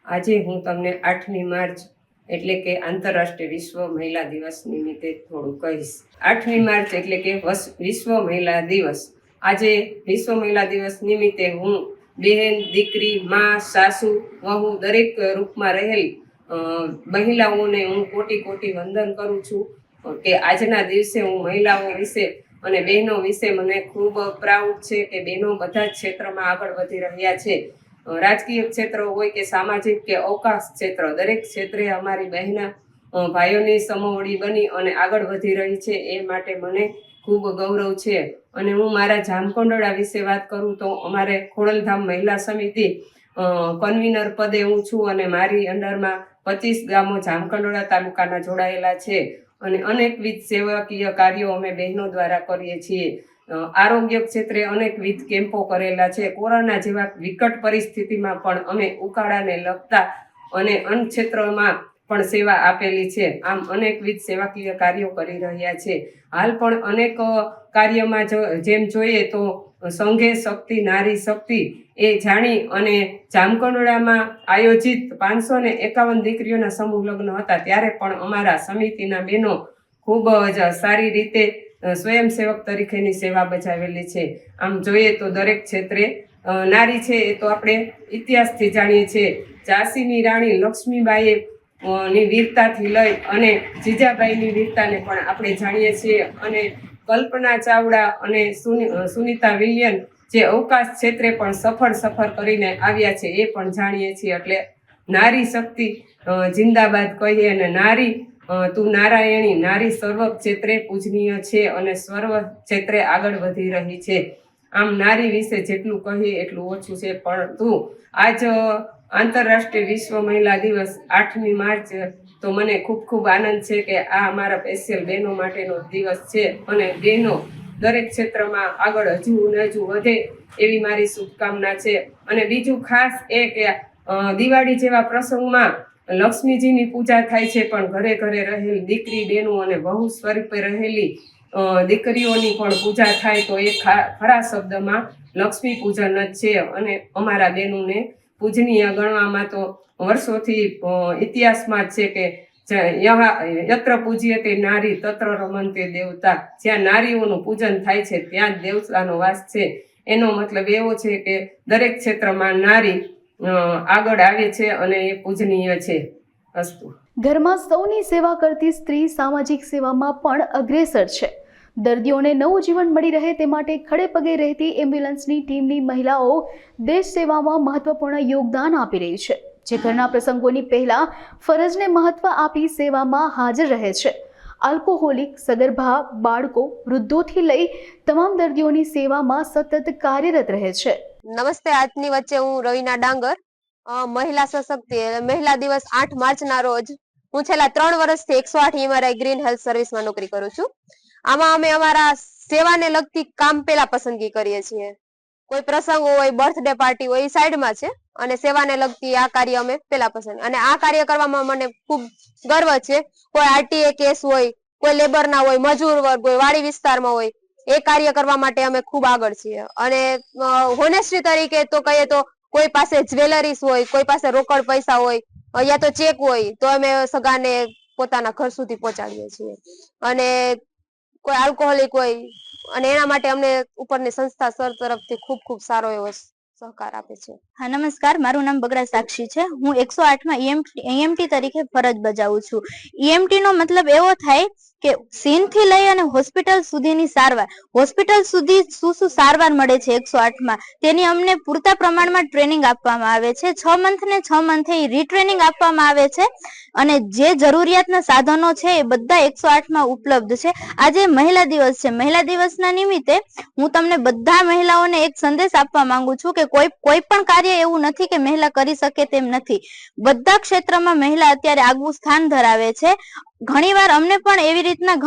આજે હું તમને 8મી માર્ચ એટલે કે આંતરરાષ્ટ્રીય વિશ્વ મહિલા દિવસ નિમિત્તે થોડું કહીશ. 8મી માર્ચ એટલે કે વિશ્વ મહિલા દિવસ. આજે વિશ્વ મહિલા દિવસ નિમિત્તે હું બહેન, દીકરી, માં, સાસુ, વહુ દરેક રૂપમાં રહેલ મહિલાઓને હું કોટી કોટી વંદન કરું છું કે આજના દિવસે હું મહિલાઓ વિશે અને બહેનો વિશે મને ખૂબ પ્રાઉડ છે કે બહેનો બધા જ ક્ષેત્રમાં આગળ વધી રહ્યા છે. રાજકીય ક્ષેત્ર હોય કે સામાજિક કે અવકાશ ક્ષેત્ર, દરેક ક્ષેત્રે અમારી બહેના ભાઈઓની સમોવડી બની અને આગળ વધી રહી છે. એ માટે મને ખૂબ ગૌરવ છે. અને હું મારા જામકંડોળા વિશે વાત કરું તો અમારે ખોડલધામ મહિલા સમિતિ કન્વીનર પદે હું છું અને મારી અંડરમાં 25 ગામો જામકંડોળા તાલુકાના જોડાયેલા છે અને અનેકવિધ સેવાકીય કાર્યો અમે બહેનો દ્વારા કરીએ છીએ. આરોગ્ય ક્ષેત્રે અનેકવિધ કેમ્પો કરેલા છે. કોરોના જેવા વિકટ પરિસ્થિતિમાં પણ અમે ઉકાળાને લગતા અને અન્ય ક્ષેત્રોમાં પણ સેવા આપેલી છે. આમ અનેકવિધ સેવાકીય કાર્યો કરી રહ્યા છે. હાલ પણ અનેક કાર્યમાં જેમ જોઈએ તો સંઘે શક્તિ નારી શક્તિ એ જાણી અને જામકંડોળામાં આયોજિત 551 દીકરીઓના સમૂહ લગ્ન હતા ત્યારે પણ અમારા સમિતિના બહેનો ખૂબ જ સારી રીતે સ્વયંસેવક તરીકેની સેવા બજાવેલી છે. આમ જોઈએ તો દરેક ક્ષેત્રે નારી છે એ તો આપણે ઇતિહાસથી જાણીએ છીએ. ઝાંસીની રાણી લક્ષ્મીબાઈએ ની વીરતાથી લઈ અને જીજાબાઈની વીરતાને પણ આપણે જાણીએ છીએ અને કલ્પના ચાવડા અને સુનીતા વિલિયમ જે અવકાશ ક્ષેત્રે પણ સફર કરીને આવ્યા છે એ પણ જાણીએ છીએ. એટલે નારી શક્તિ જિંદાબાદ કહીએ અને નારી તું નારાયણી, નારી સર્વ ક્ષેત્રે પૂજનીય છે અને સર્વ ક્ષેત્રે આગળ વધી રહી છે. આમ નારી વિશે જેટલું કહીએ એટલું ઓછું છે. પરંતુ આજ આંતરરાષ્ટ્રીય વિશ્વ મહિલા દિવસ 8મી માર્ચ તો મને ખૂબ ખૂબ આનંદ છે કે આ અમારા સ્પેશિયલ બહેનો માટેનો દિવસ છે અને બહેનો દરેક ક્ષેત્રમાં આગળ હજુ વધે એવી મારી શુભકામના છે. અને બીજું ખાસ એ કે દિવાળી જેવા પ્રસંગમાં લક્ષ્મીજીની પૂજા થાય છે પણ ઘરે ઘરે રહેલી દીકરી બહેનો અને વહુ સ્વરૂપે રહેલી દીકરીઓની પણ પૂજા થાય તો એ ખરા શબ્દમાં લક્ષ્મી પૂજન જ છે. અને અમારા બહેનોને પૂજનીય ગણવામાં તો વર્ષોથી ઇતિહાસમાં જ છે કે યત્ર પૂજ્યતે નારી તત્ર રમન્તે દેવતા. જ્યાં નારીઓનું પૂજન થાય છે ત્યાં જ દેવતાનો વાસ છે. એનો મતલબ એવો છે કે દરેક ક્ષેત્રમાં નારી આગળ આવે છે અને એ પૂજનીય છે. અસ્તુ. ઘરમાં સૌની સેવા કરતી સ્ત્રી સામાજિક સેવામાં પણ અગ્રેસર છે. દર્દીઓને નવું જીવન મળી રહે તે માટે ખડે પગે રહેતી એમ્બ્યુલન્સની ટીમની મહિલાઓ દેશ સેવામાં મહત્વપૂર્ણ યોગદાન આપી રહી છે, જે ઘરના પ્રસંગોની પહેલા ફરજને મહત્વ આપી સેવામાં હાજર રહે છે. આલ્કોહોલિક, સગર્ભા, બાળકો, વૃદ્ધોથી લઈ તમામ દર્દીઓની સેવામાં સતત કાર્યરત રહે છે. નમસ્તે. આજની વચ્ચે હું રવિના ડાંગર, મહિલા સશક્તિ મહિલા દિવસ 8 માર્ચના રોજ હું છેલ્લા 3 વર્ષથી 108 એમઆરઆઈ ગ્રીન હેલ્થ સર્વિસમાં નોકરી કરું છું. આમાં અમે અમારા સેવાને લગતી કામ પેલા પસંદગી કરીએ છીએ. કોઈ પ્રસંગ હોય, બર્થડે પાર્ટી હોય, એ સાઈડમાં છે અને સેવાને લગતી આ કાર્ય અમે પેલા પસંદ. અને આ કાર્ય કરવામાં મને ખૂબ ગર્વ છે. કોઈ આરટીએ કેસ હોય, કોઈ લેબરના હોય, મજૂર વર્ગ હોય, વાડી વિસ્તારમાં હોય, એ કાર્ય કરવા માટે અમે ખૂબ આગળ છીએ. અને હોનેસ્ટી તરીકે તો કહીએ તો કોઈ પાસે જ્વેલરીસ હોય, કોઈ પાસે રોકડ પૈસા હોય યા તો ચેક હોય તો અમે સગાને પોતાના ઘર સુધી પહોંચાડીએ છીએ. અને કોઈ આલ્કોહોલિક હોય અને એના માટે અમને ઉપરની સંસ્થા સર તરફથી ખૂબ ખૂબ સારો એવો સહકાર આપે છે. હા, નમસ્કાર. મારું નામ બગડા સાક્ષી છે. હું 108માં EMT તરીકે ફરજ બજાવું છું. EMT નો મતલબ એવો થાય કે સીનથી લઈ અને હોસ્પિટલ સુધીની સારવાર, હોસ્પિટલ સુધી શું સારવાર મળે છે 108માં તેની અમને પૂરતા પ્રમાણમાં ટ્રેનિંગ આપવામાં આવે છે. 6 મંથને 6 મંથે રીટ્રેનિંગ આપવામાં આવે છે અને જે જરૂરિયાતના સાધનો છે એ બધા 108માં ઉપલબ્ધ છે. આજે મહિલા દિવસ છે. મહિલા દિવસના નિમિત્તે હું તમને બધા મહિલાઓને એક સંદેશ આપવા માંગુ છું કે કોઈ પણ કાર્ય એવું નથી કે મહિલા કરી શકે તેમ નથી. બધા ક્ષેત્રમાં મહિલા અત્યારે આગવું સ્થાન ધરાવે છે. ઘણીવાર અમને પણ એવી રીતના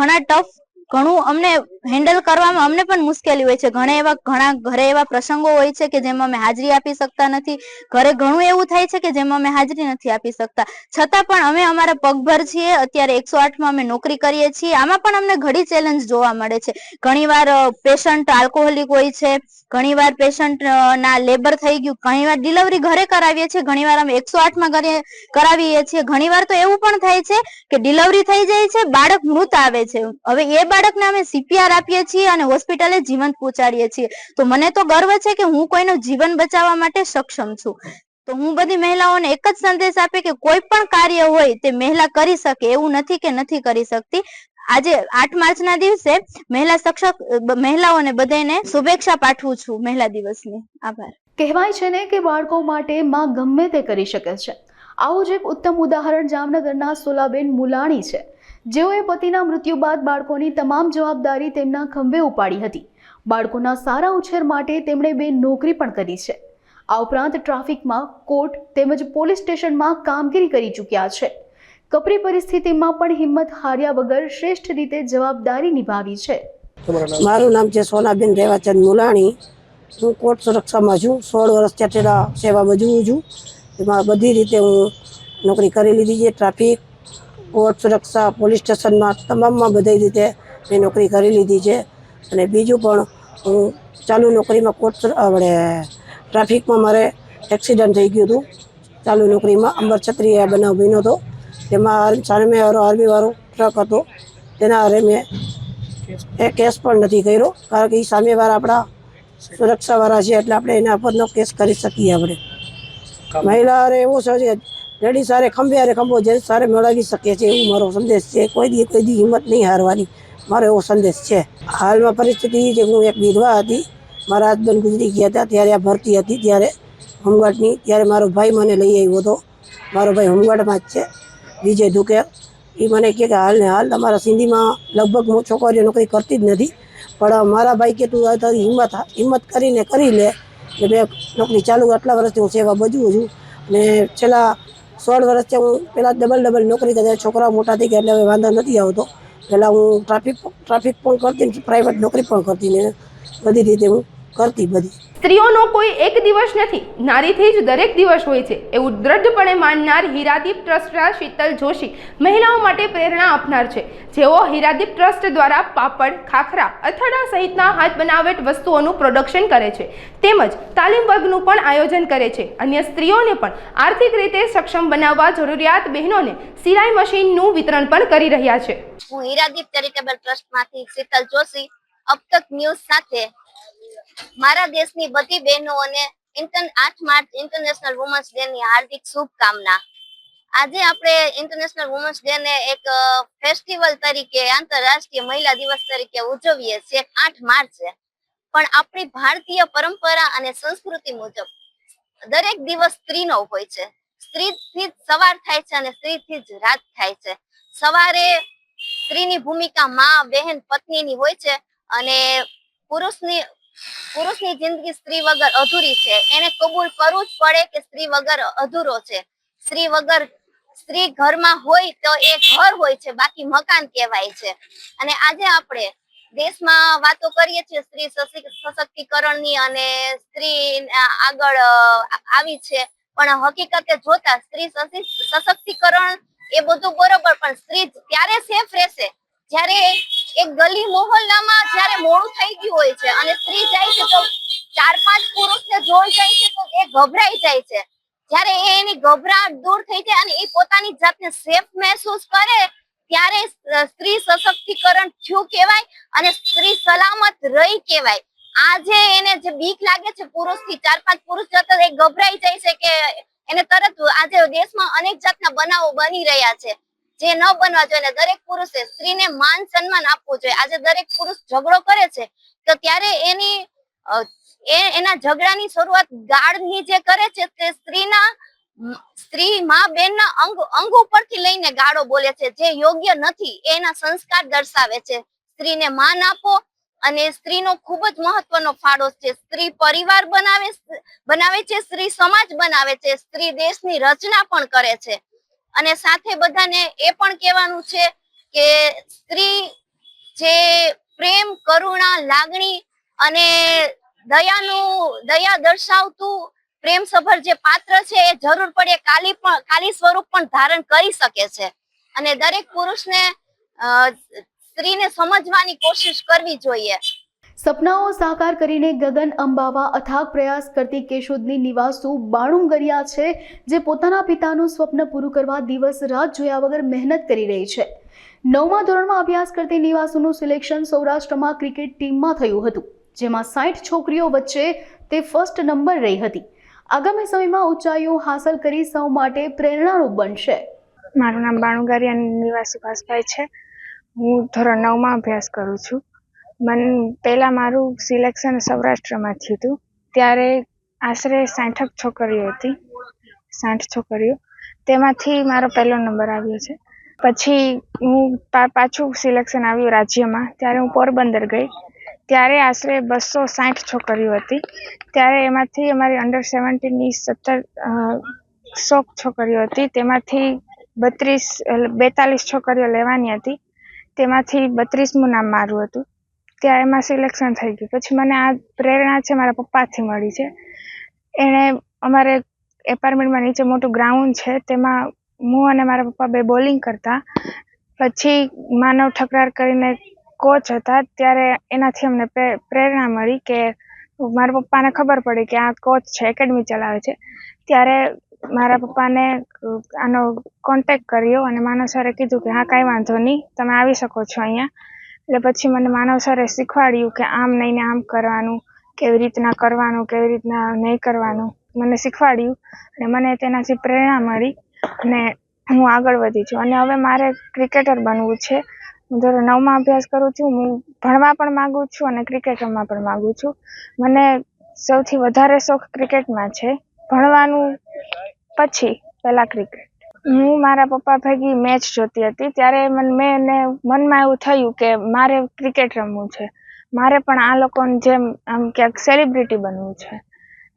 ઘણું અમને હેન્ડલ કરવામાં અમને પણ મુશ્કેલી હોય છે. ઘણા ઘરે એવા પ્રસંગો હોય છે કે જેમાં અમે હાજરી આપી શકતા નથી. ઘરે ઘણું એવું થાય છે કે જેમાં અમે હાજરી નથી આપી શકતા. છતાં પણ અમે અમારા પગભર છીએ. અત્યારે 108માં અમે નોકરી કરીએ છીએ. આમાં પણ અમને ઘણી ચેલેન્જ જોવા મળે છે. ઘણીવાર પેશન્ટ આલ્કોહોલિક હોય છે, ઘણીવાર પેશન્ટ ના લેબર થઈ ગયું, ઘણીવાર ડિલિવરી ઘરે કરાવીએ છીએ, ઘણીવાર અમે 108માં કરાવીએ છીએ. ઘણીવાર તો એવું પણ થાય છે કે ડિલિવરી થઈ જાય છે, બાળક મૃત આવે છે. હવે એ બાળકને અમે CPR આપીએ છીએ અને હોસ્પિટલે જીવંત પહોંચાડીએ છીએ. તો મને તો ગર્વ છે કે હું કોઈનું જીવન બચાવવા માટે સક્ષમ છું. તો હું બધી મહિલાઓને એક જ સંદેશ આપે કે કોઈ પણ કાર્ય હોય તે મહિલા કરી શકે, એવું નથી કે નથી કરી શકતી. આજે 8 માર્ચના દિવસે મહિલાઓને બધાને શુભેચ્છા પાઠવું છું મહિલા દિવસની. આભાર. કહેવાય છે ને કે બાળકો માટે માં ગમે તે કરી શકે છે. આવું જ એક ઉત્તમ ઉદાહરણ જામનગરના સોલાબેન મુલાણી છે, જેઓએ પતિના મૃત્યુ બાદ બાળકોની તમામ જવાબદારી તેમના ખંભે ઉપાડી હતી. બાળકોના સારા ઉછેર માટે તેમણે 2 નોકરી પણ કરી છે. આ ઉપરાંત ટ્રાફિકમાં, કોર્ટ તેમજ પોલીસ સ્ટેશનમાં કામગીરી કરી ચૂક્યા છે. કપરી પરિસ્થિતિમાં પણ હિંમત હાર્યા વગર શ્રેષ્ઠ રીતે જવાબદારી નિભાવી છે. મારું નામ છે સોનાબેન રેવાચંદ મુલાણી. હું કોર્ટ સુરક્ષામાં છું. 16 વર્ષ થયેલા સેવા બજવું છું. એમાં બધી રીતે હું નોકરી કરી લીધી છે. ટ્રાફિક, કોર્ટ સુરક્ષા, પોલીસ સ્ટેશનમાં તમામમાં બધી રીતે મેં નોકરી કરી લીધી છે. અને બીજું પણ હું ચાલુ નોકરીમાં ટ્રાફિકમાં મારે એક્સિડન્ટ થઈ ગયું હતું. ચાલુ નોકરીમાં અંબર છત્રીએ બનાવ બન્યો હતો. તેમાં સામેવાળો આર્મીવાળો ટ્રક હતો, તેના હારે મેં કેસ પણ નથી કર્યો, કારણ કે એ સામેવાળા આપણા સુરક્ષાવાળા છે, એટલે આપણે એના પરનો કેસ કરી શકીએ. આપણે મહિલા હારે એવો છે, લેડીઝ હારે ખંભે હારે ખંભો જેન્ટ્સ હારે મેળવી શકીએ છીએ, એવું મારો સંદેશ છે. કોઈ દી હિંમત નહીં હારવાની, મારો એવો સંદેશ છે. હાલમાં પરિસ્થિતિ એ છે કે હું એક વિધવા હતી. મારા હસબન્ડ ગુજરી ગયા હતા, ત્યારે આ ભરતી હતી, ત્યારે હોમગાર્ડની. ત્યારે મારો ભાઈ મને લઈ આવ્યો હતો. મારો ભાઈ હોમગાર્ડમાં જ છે, વિજય ધુકેર. એ મને કહે કે હાલ ને હાલ તમારા સિંધીમાં લગભગ હું છોકરીઓ નોકરી કરતી જ નથી, પણ મારા ભાઈ કે તું તારી હિંમત કરીને કરી લે. એટલે મેં નોકરી ચાલુ, આટલા વર્ષથી હું સેવા બજવું છું. ને છેલ્લા 16 વર્ષથી હું પહેલાં ડબલ નોકરી કરતી. છોકરાઓ મોટા થઈ ગયા એટલે હવે વાંધો નથી આવતો. પહેલાં હું ટ્રાફિક પણ કરતી, પ્રાઇવેટ નોકરી પણ કરતી, ને બધી રીતે હું કરતી બધી. સ્ત્રીઓનો કોઈ એક દિવસ નથી, નારીથી જ દરેક દિવસ હોય છે, એવું દ્રઢપણે માનનાર હીરાદીપ ટ્રસ્ટના શીતલ જોશી મહિલાઓ માટે પ્રેરણા આપનાર છે, જેઓ હીરાદીપ ટ્રસ્ટ દ્વારા પાપડ, ખાખરા, અથાણા સહિતના હાથ બનાવેટ વસ્તુઓનું પ્રોડક્શન કરે છે, તેમજ તાલીમ વર્ગનું પણ આયોજન કરે છે. અન્ય સ્ત્રીઓને પણ આર્થિક રીતે સક્ષમ બનાવવા જરૂરિયાત બહેનોને સિલાઈ મશીનનું વિતરણ પણ કરી રહ્યા છે. હું હીરાદીપ ચેરિટેબલ ટ્રસ્ટમાંથી શીતલ જોશી અબ તક ન્યૂઝ સાથે મારા દેશની બધી બહેનોને 8 માર્ચ ઇન્ટરનેશનલ વુમન્સ ડે ની હાર્દિક શુભકામના. આજે આપણે ઇન્ટરનેશનલ વુમન્સ ડે ને એક ફેસ્ટિવલ તરીકે, આંતરરાષ્ટ્રીય મહિલા દિવસ તરીકે ઉજવીએ છીએ 8 માર્ચે. પણ આપણી ભારતીય પરંપરા અને સંસ્કૃતિ મુજબ દરેક દિવસ સ્ત્રીનો હોય છે. સ્ત્રીથી જ સવાર થાય છે અને સ્ત્રીથી જ રાત થાય છે. સવારે સ્ત્રીની ભૂમિકા માં, બહેન, પત્નીની હોય છે, અને પુરુષની જિંદગી સ્ત્રી વગર અધૂરી છે. એને કબૂલ કરવું જ પડે કે સ્ત્રી વગર અધૂરો છે. સ્ત્રી ઘરમાં હોય તો એ ઘર હોય છે, બાકી મકાન કહેવાય છે. અને આજે આપણે દેશમાં વાતો કરીએ છીએ સ્ત્રી સશક્તિકરણની અને સ્ત્રી આગળ આવી છે, પણ હકીકતે જોતા સ્ત્રી સશક્તિકરણ એ બધું બરોબર, પણ સ્ત્રી ત્યારે સેફ રહેશે જ્યારે એક ગલી મોહલ્લામાં જ્યારે મોડું થઈ ગયું હોય છે અને સ્ત્રી જાય છે તો 4-5 પુરુષને જોઈ જાય છે તો એ ગભરાઈ જાય છે. જ્યારે એની ગભરાટ દૂર થઈ જાય અને એ પોતાની જાતને સેફ મહેસૂસ કરે, ત્યારે સ્ત્રી સશક્તિકરણ થયું કહેવાય અને સ્ત્રી સલામત રહી કહેવાય. આજે એને જે બીક લાગે છે પુરુષથી, 4-5 પુરુષ જતા એ ગભરાઈ જાય છે કે એને તરત. આજે દેશમાં અનેક જાતના બનાવો બની રહ્યા છે જે ન બનવા જોઈએ. દરેક પુરુષે સ્ત્રીને માન સન્માન આપવું જોઈએ. આજે દરેક પુરુષ ઝઘડો કરે છે તો ત્યારે એના ઝઘડાની શરૂઆત ગાળની જે કરે છે તે સ્ત્રી માં બેનના અંગ ઉપરથી લઈને ગાળો બોલે છે, જે યોગ્ય નથી. એના સંસ્કાર દર્શાવે છે. સ્ત્રીને માન આપો, અને સ્ત્રીનો ખૂબ જ મહત્વનો ફાળો છે. સ્ત્રી પરિવાર બનાવે છે, સ્ત્રી સમાજ બનાવે છે, સ્ત્રી દેશની રચના પણ કરે છે. અને સાથે બધાને એ પણ કહેવાનું છે કે સ્ત્રી જે પ્રેમ, કરુણા, લાગણી અને દયા દર્શાવતું પ્રેમસભર જે પાત્ર છે એ જરૂર પડે કાલી સ્વરૂપ પણ ધારણ કરી શકે છે. અને દરેક પુરુષને સ્ત્રીને સમજવાની કોશિશ કરવી જોઈએ. સપનાઓ સાકાર કરીને ગગન અંબાવા અથાગ પ્રયાસ કરતી કેશોદની નિવાસુ બાણુંગરિયા છે, જે પોતાના પિતાનું સ્વપ્ન પૂરું કરવા દિવસ રાત જોયા વગર મહેનત કરી રહી છે. 9મા ધોરણમાં અભ્યાસ કરતી નિવાસુનું સિલેક્શન સૌરાષ્ટ્રમાં ક્રિકેટ ટીમમાં થયું હતું, જેમાં 60 છોકરીઓ વચ્ચે તે ફર્સ્ટ નંબર રહી હતી. આગામી સમયમાં ઊંચાઈઓ હાંસલ કરી સૌ માટે પ્રેરણારૂપ બનશે. મારું નામ બાણુંગરિયા નિવાસી ભાસભાઈ છે. હું ધોરણ 9માં અભ્યાસ કરું છું. પહેલાં મારું સિલેક્શન સૌરાષ્ટ્રમાં થયું હતું. ત્યારે આશરે 60 છોકરીઓ હતી, 60 છોકરીઓ, તેમાંથી મારો પહેલો નંબર આવ્યો છે. પછી હું પાછું સિલેક્શન આવ્યું રાજ્યમાં, ત્યારે હું પોરબંદર ગઈ. ત્યારે આશરે 260 છોકરીઓ હતી. ત્યારે એમાંથી અમારી અંડર 17ની 100 છોકરીઓ હતી. તેમાંથી 42 છોકરીઓ લેવાની હતી. તેમાંથી 32મું નામ મારું હતું. ત્યાં એમાં સિલેક્શન થઈ ગયું. પછી મને આ પ્રેરણા છે મારા પપ્પાથી મળી છે. એણે અમારે એપાર્ટમેન્ટમાં નીચે મોટું ગ્રાઉન્ડ છે, તેમાં હું અને મારા પપ્પા બે બોલિંગ કરતા. પછી માનવ ઠકરાર કરીને કોચ હતા, ત્યારે એનાથી અમને પ્રેરણા મળી કે મારા પપ્પાને ખબર પડી કે આ કોચ છે, એકેડમી ચલાવે છે. ત્યારે મારા પપ્પાને આનો કોન્ટેક્ટ કર્યો અને માનવ સરે કીધું કે હા કાંઈ વાંધો નહીં, તમે આવી શકો છો અહીંયા. એટલે પછી મને માનવ સરે શીખવાડ્યું કે આમ નહીં ને આમ કરવાનું, કેવી રીતના કરવાનું, કેવી રીતના નહીં કરવાનું, મને શીખવાડ્યું. અને મને તેનાથી પ્રેરણા મળી અને હું આગળ વધી છું. અને હવે મારે ક્રિકેટર બનવું છે. હું ધોરણ 9માં અભ્યાસ કરું છું. હું ભણવા પણ માગું છું અને ક્રિકેટ રમવા પણ માગું છું. મને સૌથી વધારે શોખ ક્રિકેટમાં છે, ભણવાનું પછી પહેલાં ક્રિકેટ. હું મારા પપ્પા ભેગી મેચ જોતી હતી, ત્યારે મનમાં એવું થયું કે મારે ક્રિકેટ રમવું છે, મારે પણ આ લોકોની જેમ આમ ક્યાંક સેલિબ્રિટી બનવું છે.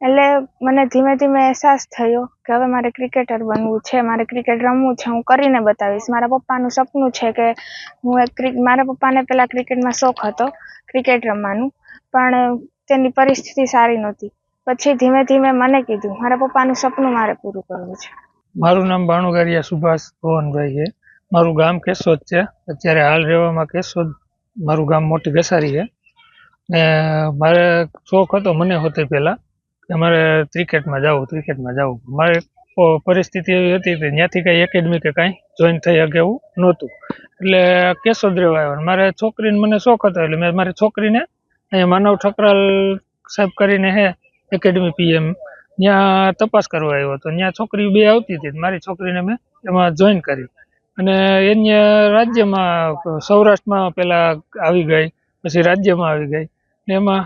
એટલે મને ધીમે ધીમે અહેસાસ થયો કે હવે મારે ક્રિકેટર બનવું છે, મારે ક્રિકેટ રમવું છે, હું કરીને બતાવીશ. મારા પપ્પાનું સપનું છે કે મારા પપ્પાને પહેલાં ક્રિકેટમાં શોખ હતો, ક્રિકેટ રમવાનું, પણ તેની પરિસ્થિતિ સારી નહોતી. પછી ધીમે ધીમે મને કીધું મારા પપ્પાનું સપનું મારે પૂરું કરવું છે. મારું નામ બાણુંગરિયા સુભાષ ભવનભાઈ છે. મારું ગામ કેશોદ છે. અત્યારે હાલ રહેવામાં કેશોદ મારું ગામ મોટી ગસારી છે. ને મારે શોખ હતો મને હોતે પહેલાં કે મારે ક્રિકેટમાં જવું. મારે પરિસ્થિતિ એવી હતી કે ત્યાંથી કાંઈ એકેડમી કે કાંઈ જોઈન થઈ શકે એવું નહોતું. એટલે કેશોદ રહેવા આવ્યો. મારે છોકરીને મને શોખ હતો, એટલે મેં મારી છોકરીને અહીંયા માનવ ઠકરાલ સાહેબ કરીને હે એકેડમી PM, ત્યાં તપાસ કરવા આવ્યો હતો. ત્યાં છોકરીઓ બે આવતી હતી, મારી છોકરીને મેં એમાં જોઈન કરી. અને એને રાજ્યમાં સૌરાષ્ટ્રમાં પહેલાં આવી ગઈ, પછી રાજ્યમાં આવી ગઈ. ને એમાં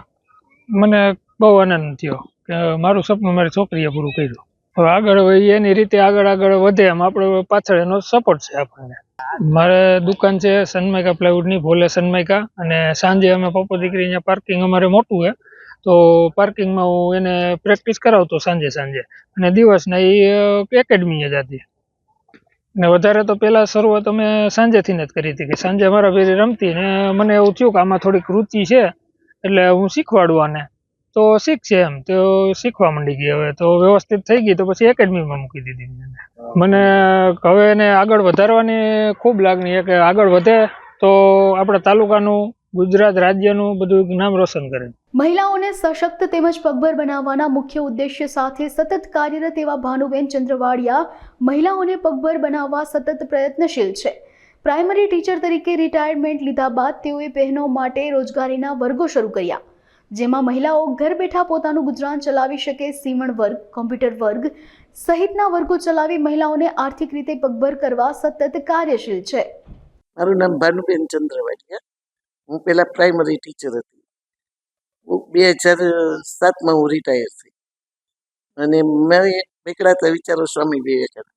મને બહુ આનંદ થયો કે મારું સપનું મારી છોકરીએ પૂરું કર્યું. હવે આગળ એની રીતે આગળ વધે એમ આપણે પાછળ એનો સપોર્ટ છે આપણને. મારે દુકાન છે સનમાઇકા પ્લાયવુડની, ભોલે સનમાઇકા. અને સાંજે અમે પપ્પા દીકરી અહીંયા પાર્કિંગ અમારે મોટું છે, તો પાર્કિંગમાં હું એને પ્રેક્ટિસ કરાવતો સાંજે. અને દિવસના એ એકેડમીએ જ હતી. ને વધારે તો પહેલાં શરૂઆત અમે સાંજેથી જ કરી હતી કે સાંજે મારા ભેરી રમતી. ને મને એવું થયું કે આમાં થોડીક રુચિ છે, એટલે હું શીખવાડું આને, તો શીખશે એમ. તો શીખવા માંડી ગઈ. હવે તો વ્યવસ્થિત થઈ ગઈ, તો પછી એકેડમીમાં મૂકી દીધી. મને હવે એને આગળ વધારવાની ખૂબ લાગણી છે કે આગળ વધે તો આપણા તાલુકાનું, ગુજરાત રાજ્યનું બધું નામ રોશન કરે. મહિલાઓને સશક્ત તેમજ પગભર બનાવવાના મુખ્ય ઉદ્દેશ્ય સાથે સતત કાર્યરત એવા ભાનુબેન ચંદ્રવાડિયા મહિલાઓને પગભર બનાવવા સતત પ્રયત્નશીલ છે. પ્રાઇમરી ટીચર તરીકે રિટાયરમેન્ટ લીધા બાદ તેઓએ બહેનો માટે રોજગારીના વર્ગો શરૂ કર્યા, જેમાં મહિલાઓ ઘર બેઠા પોતાનું ગુજરાન ચલાવી શકે. સીવણ વર્ગ, કોમ્પ્યુટર વર્ગ સહિતના વર્ગો ચલાવી મહિલાઓને આર્થિક રીતે પગભર કરવા સતત કાર્યશીલ છે. મારું નામ ભાનુબેન ચંદ્રવાડિયા. હું પહેલાં પ્રાઇમરી ટીચર હતી. 2007માં હું રિટાયર થઈ. અને મેં નીકળાતા વિચારો સ્વામી વિવેકાનંદ,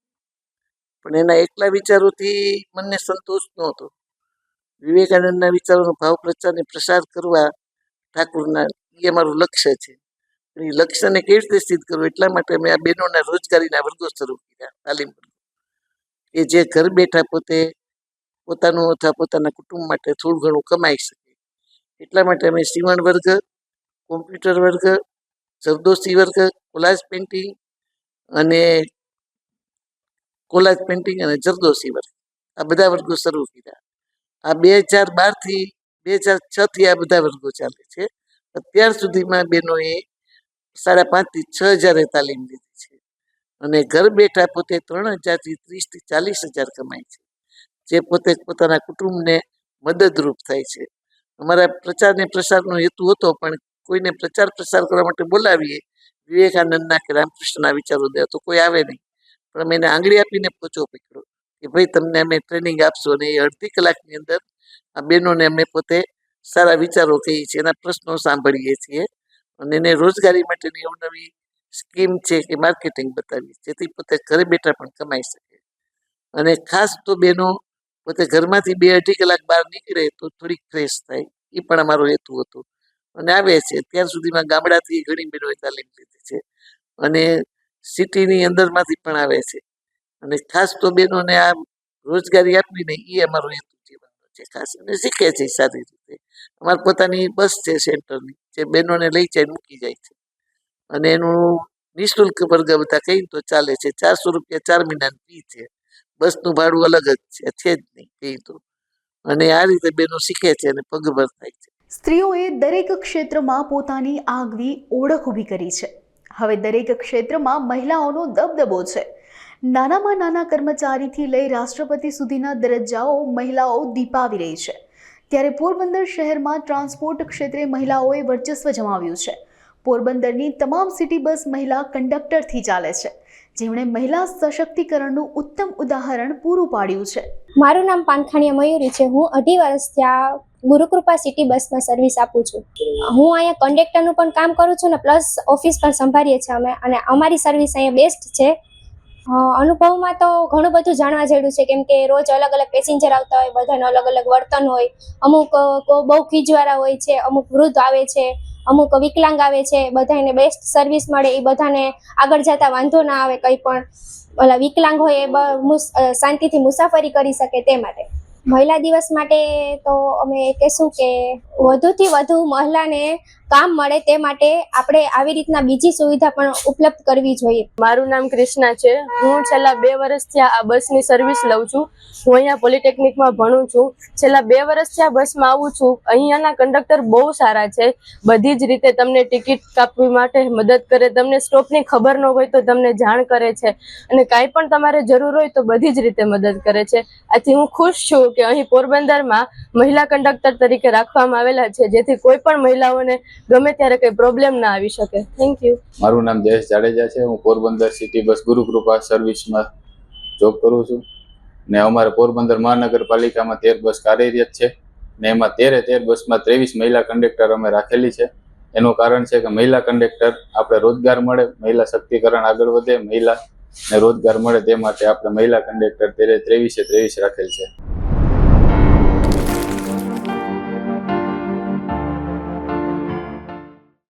પણ એના એકલા વિચારોથી મને સંતોષ નહોતો. વિવેકાનંદના વિચારોનો ભાવ પ્રચારને પ્રસાર કરવા ઠાકુરના એ મારું લક્ષ્ય છે. એ લક્ષ્યને કેવી રીતે સિદ્ધ કરવું, એટલા માટે મેં આ બહેનોના રોજગારીના વર્ગો શરૂ કર્યા, તાલીમ વર્ગો, કે જે ઘર બેઠા પોતે પોતાનું અથવા પોતાના કુટુંબ માટે થોડું ઘણું કમાઈ શકે. એટલા માટે અમે સીવણ વર્ગ, કોમ્પ્યુટર વર્ગ, જરદોશી વર્ગ, કોલાજ પેઇન્ટિંગ અને જરદોશી વર્ગ આ બધા વર્ગો શરૂ કર્યા. આ 2012થી 2006થી આ બધા વર્ગો ચાલે છે. અત્યાર સુધીમાં બહેનોએ 5,500થી 6,000 તાલીમ લીધી છે અને ઘર બેઠા પોતે 3,000થી 30,000થી 40,000 કમાય છે, જે પોતે પોતાના કુટુંબને મદદરૂપ થાય છે. અમારા પ્રચાર ને પ્રસારનો હેતુ હતો, પણ કોઈને પ્રચાર પ્રસાર કરવા માટે બોલાવીએ વિવેકાનંદના કે રામકૃષ્ણના વિચારો દે તો કોઈ આવે નહીં, પણ અમે એને આંગળી આપીને પોચો પકડ્યો કે ભાઈ તમને અમે ટ્રેનિંગ આપશો, અને એ અડધી કલાકની અંદર આ બહેનોને અમે પોતે સારા વિચારો કહીએ છીએ, એના પ્રશ્નો સાંભળીએ છીએ અને એને રોજગારી માટેની અવનવી સ્કીમ છે કે માર્કેટિંગ બતાવીએ, જેથી પોતે ઘરે બેઠા પણ કમાઈ શકે. અને ખાસ તો બહેનો પોતે ઘરમાંથી 2-2.5 કલાક બહાર નીકળે તો થોડીક ફ્રેશ થાય, એ પણ અમારો હેતુ હતો અને આવે છે. અત્યાર સુધીમાં ગામડાથી ઘણી બહેનોએ તાલીમ લીધી છે અને સિટીની અંદરમાંથી પણ આવે છે. અને ખાસ તો બહેનોને આ રોજગારી આપવીને એ અમારો હેતુ છે ખાસ, અને શીખે છે સારી રીતે. અમારી પોતાની બસ છે સેન્ટરની, જે બહેનોને લઈ જાય મૂકી જાય છે અને એનું નિઃશુલ્ક વર્ગ બધા કહીને તો ચાલે છે. 400 રૂપિયા 4 મહિનાની ફી છે, બસનું ભાડું અલગ જ છે જ નહીં કહી તો. અને આ રીતે બહેનો શીખે છે અને પગભર થાય છે. સ્ત્રીઓએ દરેક ક્ષેત્રમાં પોતાની આગવી ઓળખ ઊભી કરી છે. હવે દરેક ક્ષેત્રમાં મહિલાઓનો દબદબો છે. નાનામાં નાના કર્મચારીથી લઈ રાષ્ટ્રપતિ સુધીના દરજ્જાઓ મહિલાઓ દીપાવી રહી છે. ત્યારે પોરબંદર શહેરમાં ટ્રાન્સપોર્ટ ક્ષેત્રે મહિલાઓએ વર્ચસ્વ જમાવ્યું છે. પોરબંદરની તમામ સિટી બસ મહિલા કંડક્ટરથી ચાલે છે, જેમણે મહિલા સશક્તિકરણનું ઉત્તમ ઉદાહરણ પૂરું પાડ્યું છે. મારું નામ પાનખાણીયા મયુરી છે. હું 2.5 વર્ષથી આ ગુરુકૃપા સિટી બસમાં સર્વિસ આપું છું. હું અહીંયા કંડક્ટરનું પણ કામ કરું છું ને પ્લસ ઓફિસ પણ સંભાળીએ છીએ અમે, અને અમારી સર્વિસ અહીંયા બેસ્ટ છે. અનુભવમાં તો ઘણું બધું જાણવા જેવું છે, કેમ કે રોજ અલગ અલગ પેસેન્જર આવતા હોય, બધાનું અલગ અલગ વર્તન હોય. અમુક બહુ ખીજવાળા હોય છે, અમુક વૃદ્ધ આવે છે, અમુક વિકલાંગ આવે છે. બધાને બેસ્ટ સર્વિસ મળે, એ બધાને આગળ જતા વાંધો ના આવે. કંઈ પણ ઓલા વિકલાંગ હોય એ શાંતિથી મુસાફરી કરી શકે તે માટે. મહિલા દિવસ માટે તો અમે કહેશું કે વધુથી વધુ મહિલાને કામ મળે તે માટે આપણે આવી રીતના બીજી સુવિધા પણ ઉપલબ્ધ કરવી જોઈએ. મારું નામ કૃષ્ણા છે. હું છેલ્લા 2 વર્ષથી આ બસની સર્વિસ લઉં છું. હું અહીંયા પોલિટેકનિકમાં ભણું છું. છેલ્લા 2 વર્ષથી આ બસમાં આવું છું. અહીંયાના કંડક્ટર બહુ સારા છે. બધી જ રીતે તમને ટિકિટ કાપવી માટે મદદ કરે, તમને સ્ટોપની ખબર ન હોય તો તમને જાણ કરે છે, અને કાંઈ પણ તમારે જરૂર હોય તો બધી જ રીતે મદદ કરે છે. આથી હું ખુશ છું કે અહીં પોરબંદરમાં મહિલા કંડક્ટર તરીકે રાખવામાં આવેલા છે, જેથી કોઈ પણ મહિલાઓને ગમે ત્યારે કંઈ પ્રોબ્લેમ ના આવી શકે. Thank you. મારું નામ જયેશ જાડેજા છે. હું પોરબંદર સિટી બસ ગુરુકૃપા સર્વિસમાં જોબ કરું છું ને અમારે પોરબંદર મહાનગરપાલિકામાં 13 બસ કાર્યરત છે ને એમાં 13 બસમાં 23 મહિલા કંડક્ટર અમે રાખેલી છે. એનું કારણ છે કે મહિલા કંડક્ટર આપણે રોજગાર મળે, મહિલા શક્તિકરણ આગળ વધે, મહિલાને રોજગાર મળે તે માટે આપણે મહિલા કંડક્ટર 23 રાખેલ છે.